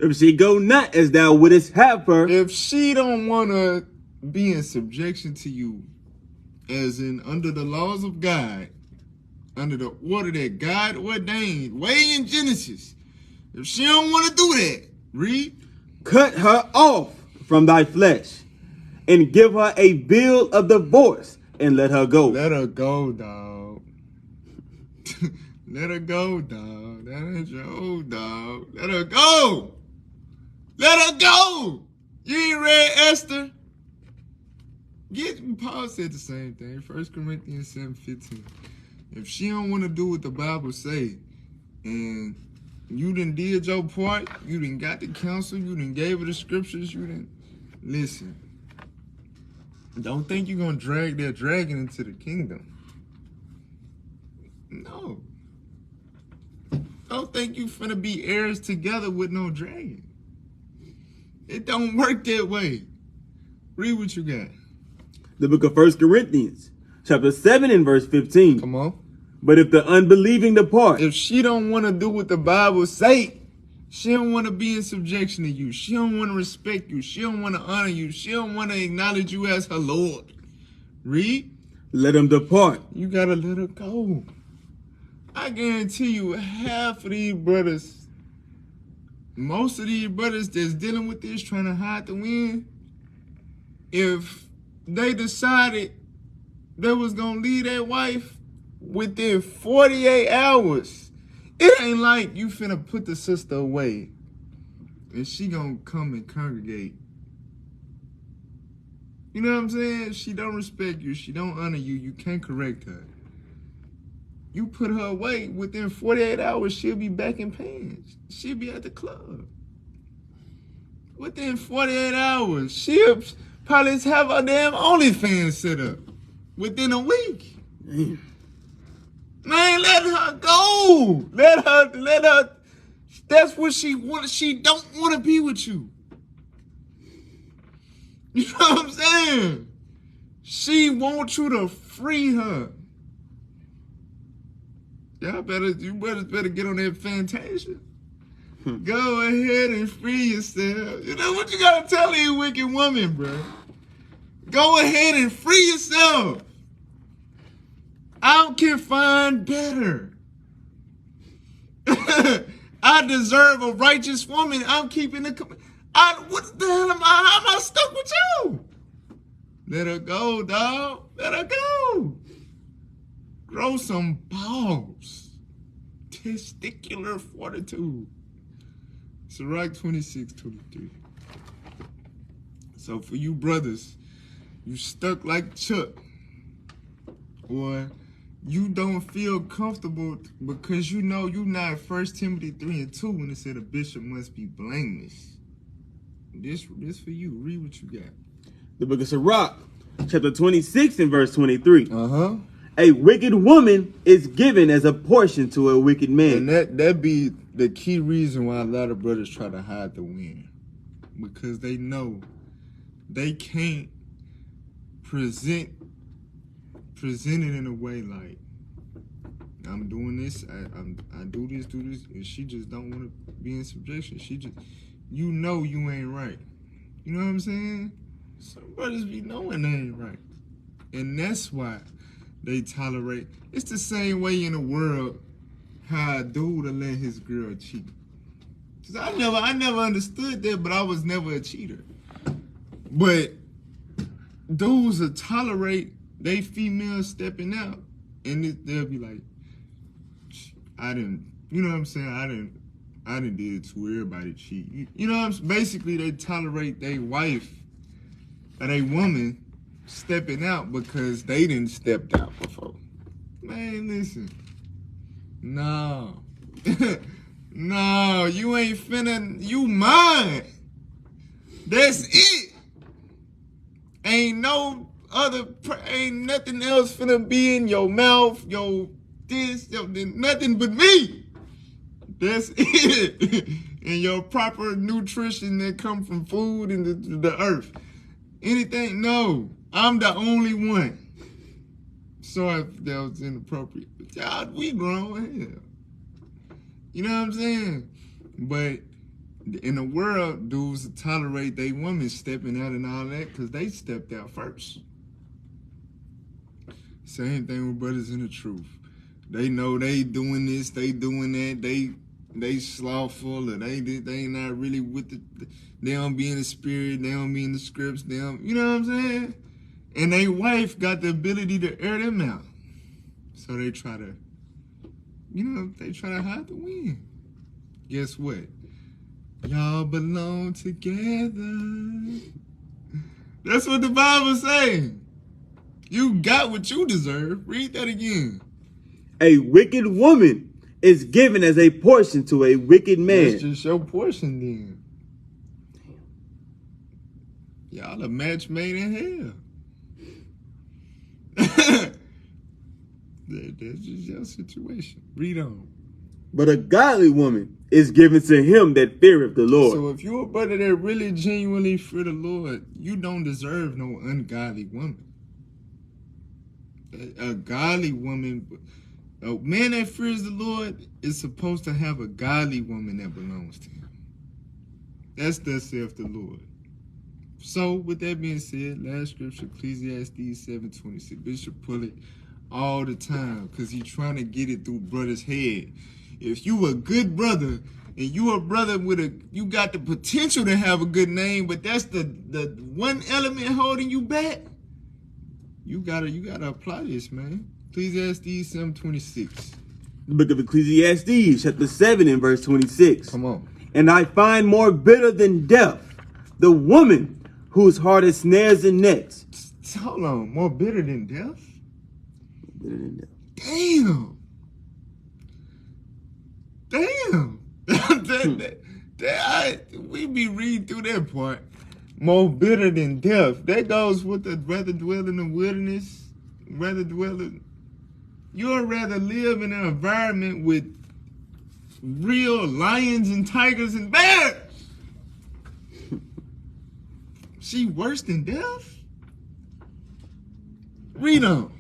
If she go not as thou wouldest have her. If she don't want to be in subjection to you, as in under the laws of God, under the order that God ordained, way in Genesis, if she don't want to do that, read. Cut her off from thy flesh, and give her a bill of divorce, and let her go. Let her go, dog. Let her go, dog. That ain't your old dog. Let her go. Let her go. You ain't read Esther? Paul said the same thing. 1 Corinthians 7:15. If she don't want to do what the Bible say, and you done did your part, you done got the counsel, you done gave her the scriptures, you done listen. Don't think you're gonna drag that dragon into the kingdom. No. Don't think you finna be heirs together with no dragon. It don't work that way. Read what you got. The book of 1 Corinthians, chapter 7 and verse 15. Come on. But if the unbelieving depart, If she don't want to do what the Bible say, she don't want to be in subjection to you. She don't want to respect you. She don't want to honor you. She don't want to acknowledge you as her Lord. Read. let him depart. You gotta let her go. I guarantee you, half of these brothers, most of these brothers that's dealing with this, trying to hide the win, if they decided they was gonna leave their wife within 48 hours, it ain't like you finna put the sister away and she gonna come and congregate. You know what I'm saying? She don't respect you, she don't honor you, you can't correct her. You put her away, within 48 hours, she'll be back in pants. She'll be at the club. Within 48 hours, she'll probably have a damn OnlyFans set up. Within a week. Man, let her go. Let her. That's what she wants. She don't want to be with you. You know what I'm saying? She wants you to free her. You better get on that Fantasia. Go ahead and free yourself. You know what you gotta tell you, wicked woman, bro? Go ahead and free yourself. I can find better. I deserve a righteous woman. I'm keeping the. What the hell am I? How am I stuck with you? Let her go, dog. Let her go. Grow some balls. Testicular fortitude. Sirach 26:23. So for you brothers, you stuck like Chuck, or you don't feel comfortable because you know you not 1 Timothy 3:2 when it said a bishop must be blameless. This for you. Read what you got. The book of Sirach, chapter 26 and verse 23. Uh-huh. A wicked woman is given as a portion to a wicked man. And that be the key reason why a lot of brothers try to hide the win. Because they know they can't present it in a way like, I'm doing this, I do this, and she just don't want to be in subjection. She just, you know you ain't right. You know what I'm saying? Some brothers be knowing they ain't right. And that's why they tolerate. It's the same way in the world how a dude will let his girl cheat. Cause I never understood that, but I was never a cheater. But dudes will tolerate they females stepping out, and they'll be like, I didn't, you know what I'm saying? I didn't do it to everybody cheat. You know what I'm saying? Basically, they tolerate their wife or their woman stepping out because they didn't stepped out before. Man, listen. No. No, you ain't finna, you mine. That's it. Ain't nothing else finna be in your mouth, nothing but me. That's it. And your proper nutrition that come from food and the earth. Anything, no. I'm the only one. Sorry if that was inappropriate. But y'all, we grown hell. You know what I'm saying? But in the world, dudes tolerate they women stepping out and all that because they stepped out first. Same thing with brothers in the truth. They know they doing this, they doing that, they slothful, or they not really with they don't be in the spirit, they don't be in the scripts, they don't, you know what I'm saying? And they wife got the ability to air them out. So they try to, they try to hide the win. Guess what? Y'all belong together. That's what the Bible's saying. You got what you deserve. Read that again. A wicked woman is given as a portion to a wicked man. That's just your portion then. Y'all a match made in hell. That's just your situation. Read on. But a godly woman is given to him that feareth the Lord. So if you're a brother that really genuinely fear the Lord, you don't deserve no ungodly woman. A godly woman, a man that fears the Lord is supposed to have a godly woman that belongs to him. That's thus saith the Lord. So, with that being said, last scripture, Ecclesiastes 7:26. Bishop pull it all the time because he's trying to get it through brother's head. If you a good brother and you a brother you got the potential to have a good name, but that's the one element holding you back. You gotta apply this, man. Ecclesiastes 7:26. The book of Ecclesiastes, chapter 7 and verse 26. Come on. And I find more bitter than death the woman whose heart is snares and nets. Hold on, more bitter than death? Bitter than death. Damn. We be reading through that part. More bitter than death. That goes with the rather dwell in the wilderness. You'd rather live in an environment with real lions and tigers and bears. She worse than death? Read on.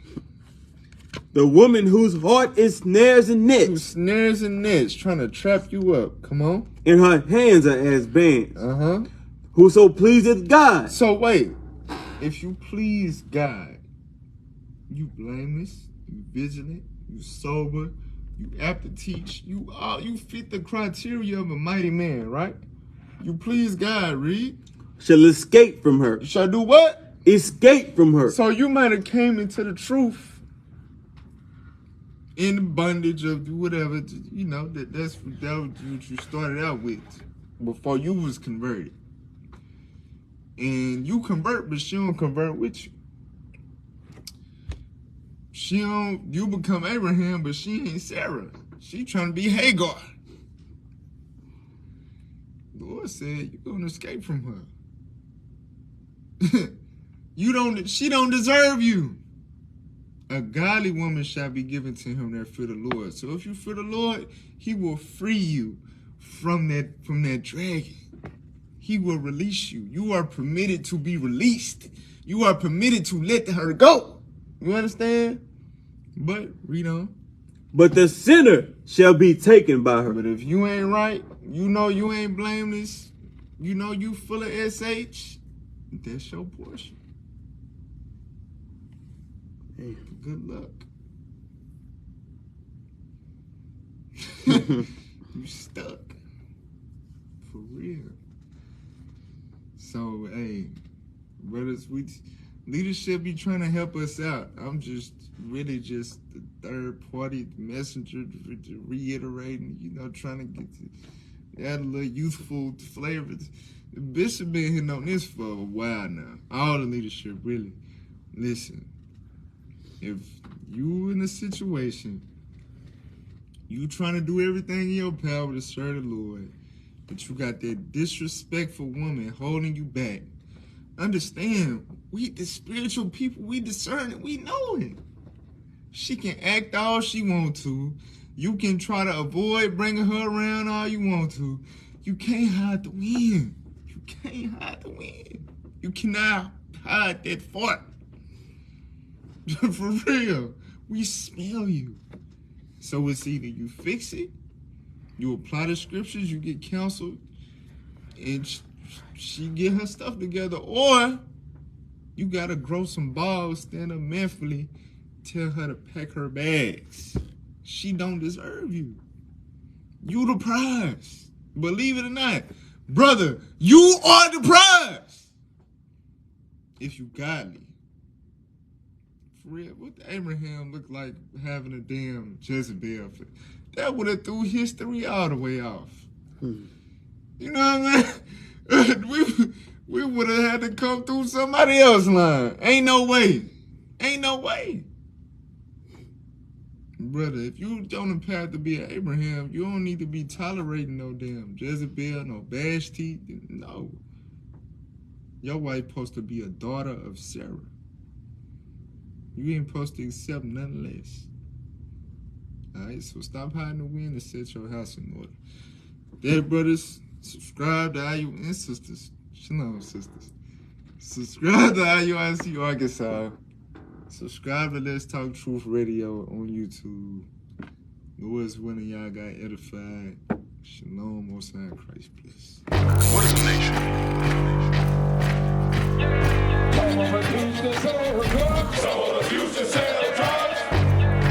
The woman whose heart is snares and Who nets, snares and nets trying to trap you up. Come on. and her hands are as bands. Uh-huh. Whoso pleaseth God. So wait. If you please God, you blameless, you vigilant, you sober, you apt to teach, you fit the criteria of a mighty man, right? You please God, read. Shall escape from her. You shall do what? Escape from her. So you might have came into the truth in the bondage of whatever, you know, that was what you started out with before you was converted. And you convert, but she don't convert with you. You become Abraham, but she ain't Sarah. She trying to be Hagar. The Lord said, you're gonna escape from her. She don't deserve you. A godly woman shall be given to him that fear the Lord. So if you fear the Lord, he will free you from that dragon. He will release you. You are permitted to be released. You are permitted to let her go. You understand? But read on. But the sinner shall be taken by her. But if you ain't right, you know you ain't blameless, you know you full of SH, that's your portion. Good luck. You stuck. For real. So, hey, brothers, leadership be trying to help us out. I'm just really just the third party messenger to reiterating, you know, trying to get to add a little youthful flavor. The bishop been hitting on this for a while now. All the leadership, really. Listen, if you in a situation, you trying to do everything in your power to serve the Lord, but you got that disrespectful woman holding you back, understand, we the spiritual people, we discern it, we know it. She can act all she want to. You can try to avoid bringing her around all you want to. You can't hide the wind. You can't hide the wind. You cannot hide that fart. For real. We smell you. So it's either you fix it, you apply the scriptures, you get counseled, and she get her stuff together, or you gotta grow some balls, stand up manfully, tell her to pack her bags. She don't deserve you. You the prize. Believe it or not. Brother, you are the prize. If you godly. For real, what did Abraham look like having a damn Jezebel? That would have threw history all the way off. You know what I mean? We would have had to come through somebody else's line. Ain't no way. Ain't no way. Brother, if you on the path to be an Abraham, you don't need to be tolerating no damn Jezebel, no Vashti. No. Your wife supposed to be a daughter of Sarah. You ain't supposed to accept nothing less. Alright, so stop hiding the wind and set your house in order. Dead brothers, subscribe to IU and sisters. Shalom, sisters. Subscribe to IUIC Arkansas. Subscribe to Let's Talk Truth Radio on YouTube. Lord's willing, y'all got edified. Shalom, Most High Christ bless. What is a nation?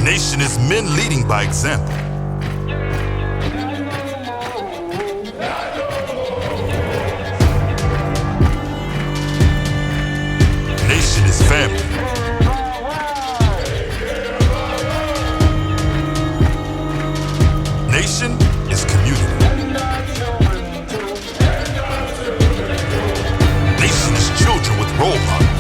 Nation is men leading by example. Nation is family. Nation is community. Nation is children with role models.